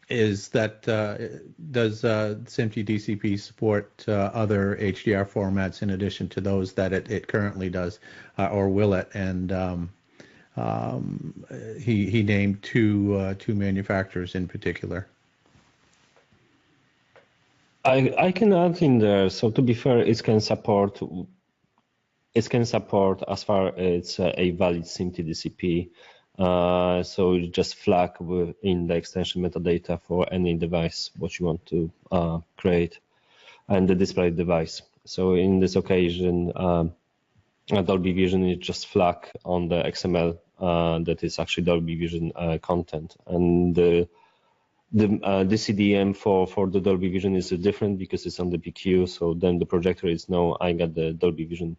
is that does SMPTE DCP support other HDR formats in addition to those that it currently does, or will it? And he named two manufacturers in particular. I can add in there. So to be fair, it can support as far as it's a valid SMPTE DCP. So you just flag in the extension metadata for any device what you want to create and the display device. So in this occasion, Dolby Vision is just flag on the XML that is actually Dolby Vision content, and the CDM for the Dolby Vision is different because it's on the PQ. So then the projector is I got the Dolby Vision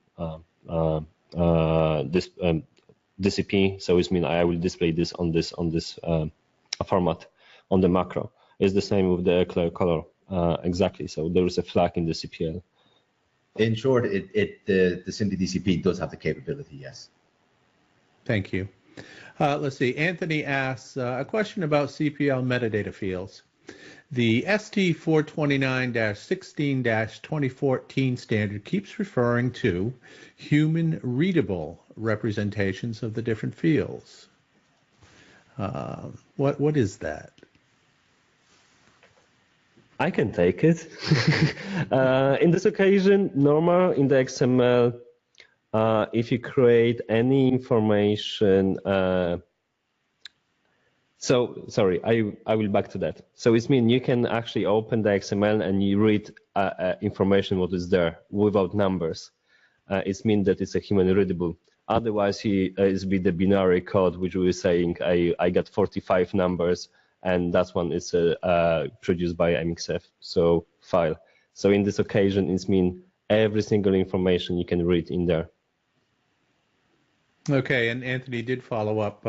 DCP. So it means I will display this on this format on the macro. It's the same with the clear color exactly. So there is a flag in the CPL. In short, the SMPTE DCP does have the capability, yes. Thank you. Let's see. Anthony asks a question about CPL metadata fields. The ST 429-16-2014 standard keeps referring to human readable representations of the different fields. What is that? I can take it. In this occasion, normal in the XML, if you create any information, so sorry, I will back to that. So it means you can actually open the XML and you read information what is there without numbers. It means that it's a human readable. Otherwise, it's be the binary code which we were saying I got 45 numbers, and that one is produced by MXF, so file. So in this occasion, it means every single information you can read in there. Okay, and Anthony did follow up.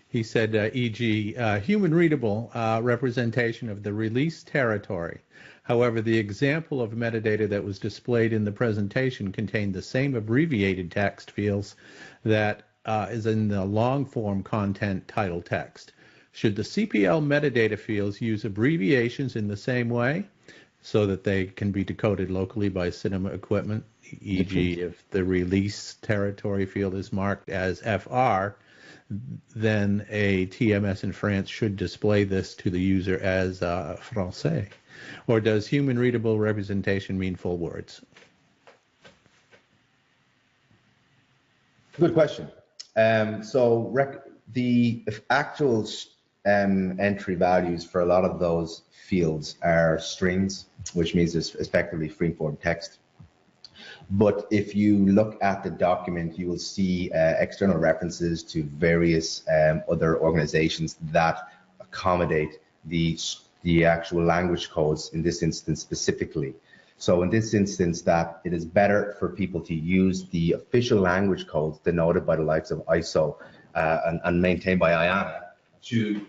He said, e.g., human readable representation of the release territory. However, the example of metadata that was displayed in the presentation contained the same abbreviated text fields that is in the long-form content title text. Should the CPL metadata fields use abbreviations in the same way so that they can be decoded locally by cinema equipment? E.g., if the release territory field is marked as FR, then a TMS in France should display this to the user as Français. Or does human readable representation mean full words? Good question. So the actual entry values for a lot of those fields are strings, which means it's effectively free-form text. But if you look at the document, you will see external references to various other organizations that accommodate the actual language codes in this instance specifically. So in this instance, that it is better for people to use the official language codes denoted by the likes of ISO and maintained by IANA to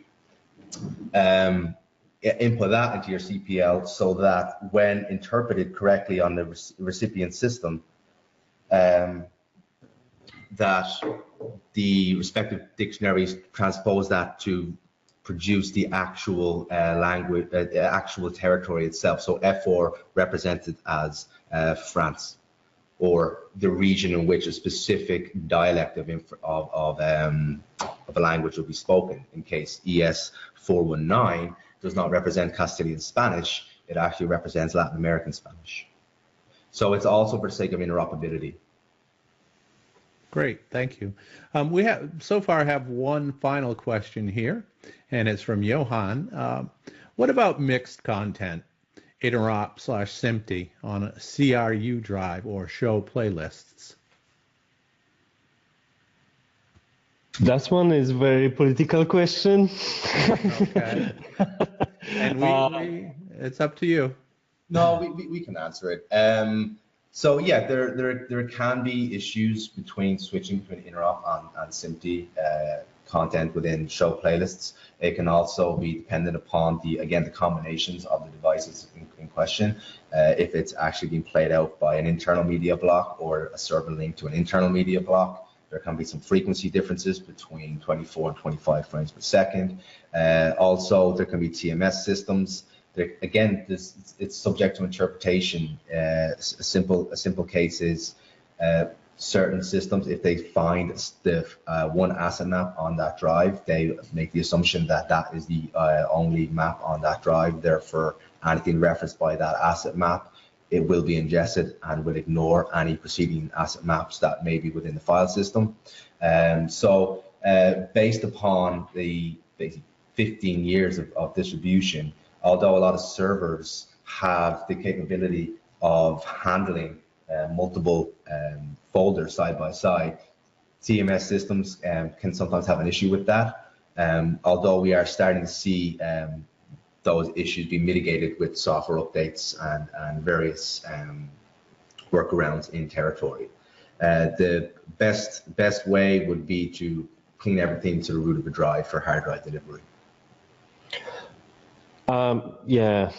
input that into your CPL so that when interpreted correctly on the recipient system, that the respective dictionaries transpose that to produce the actual language, actual territory itself. So F4 represented as France, or the region in which a specific dialect of a language will be spoken. In case ES 419 does not represent Castilian Spanish, it actually represents Latin American Spanish. So it's also for the sake of interoperability. Great, thank you. We have so far have one final question here, and it's from Johan. What about mixed content, interop/SMPTE on a CRU drive or show playlists? That one is a very political question. Okay. And it's up to you. No, we can answer it. So yeah, there can be issues between switching between interop and SMPTE content within show playlists. It can also be dependent upon the combinations of the devices in question. If it's actually being played out by an internal media block or a server link to an internal media block, there can be some frequency differences between 24 and 25 frames per second. Also, there can be TMS systems. Again, it's subject to interpretation. A simple case is certain systems, if they find the one asset map on that drive, they make the assumption that that is the only map on that drive. Therefore, anything referenced by that asset map, it will be ingested and will ignore any preceding asset maps that may be within the file system. So based upon the 15 years of distribution, although a lot of servers have the capability of handling multiple folders side by side, TMS systems can sometimes have an issue with that. Although we are starting to see those issues be mitigated with software updates and various workarounds in territory. The best way would be to clean everything to the root of a drive for hard drive delivery. Yeah,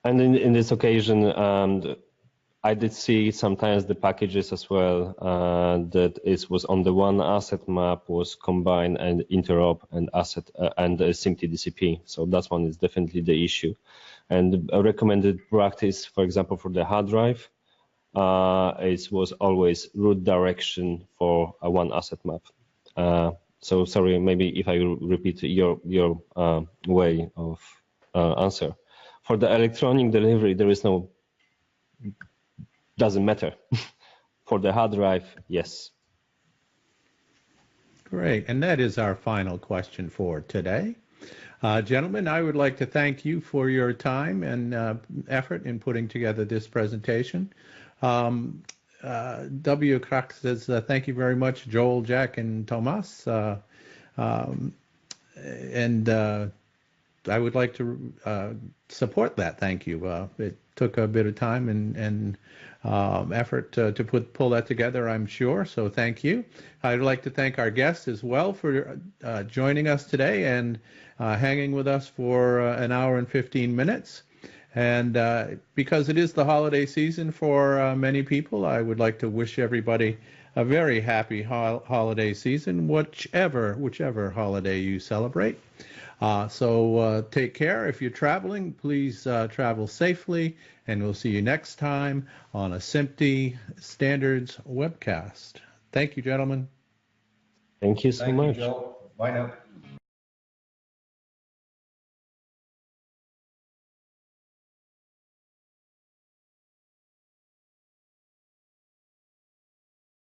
and in this occasion, I did see sometimes the packages as well that it was on the one asset map was combined and interop and asset and SMPTE DCP. So that one is definitely the issue. And a recommended practice, for example, for the hard drive, it was always root direction for a one asset map. So sorry, maybe if I repeat your way of answer. For the electronic delivery, there is no, doesn't matter. For the hard drive, yes. Great, and that is our final question for today. Gentlemen, I would like to thank you for your time and effort in putting together this presentation. W. Krach says, thank you very much, Joel, Jack, and Tomas. I would like to support that. Thank you. It took a bit of time and effort to pull that together, I'm sure. So thank you. I'd like to thank our guests as well for joining us today and hanging with us for an hour and 15 minutes. And because it is the holiday season for many people, I would like to wish everybody a very happy holiday season, whichever holiday you celebrate. So take care. If you're traveling, please travel safely, and we'll see you next time on a SMPTE Standards webcast. Thank you, gentlemen. Thank you so much. Thank you, Joe. Bye now.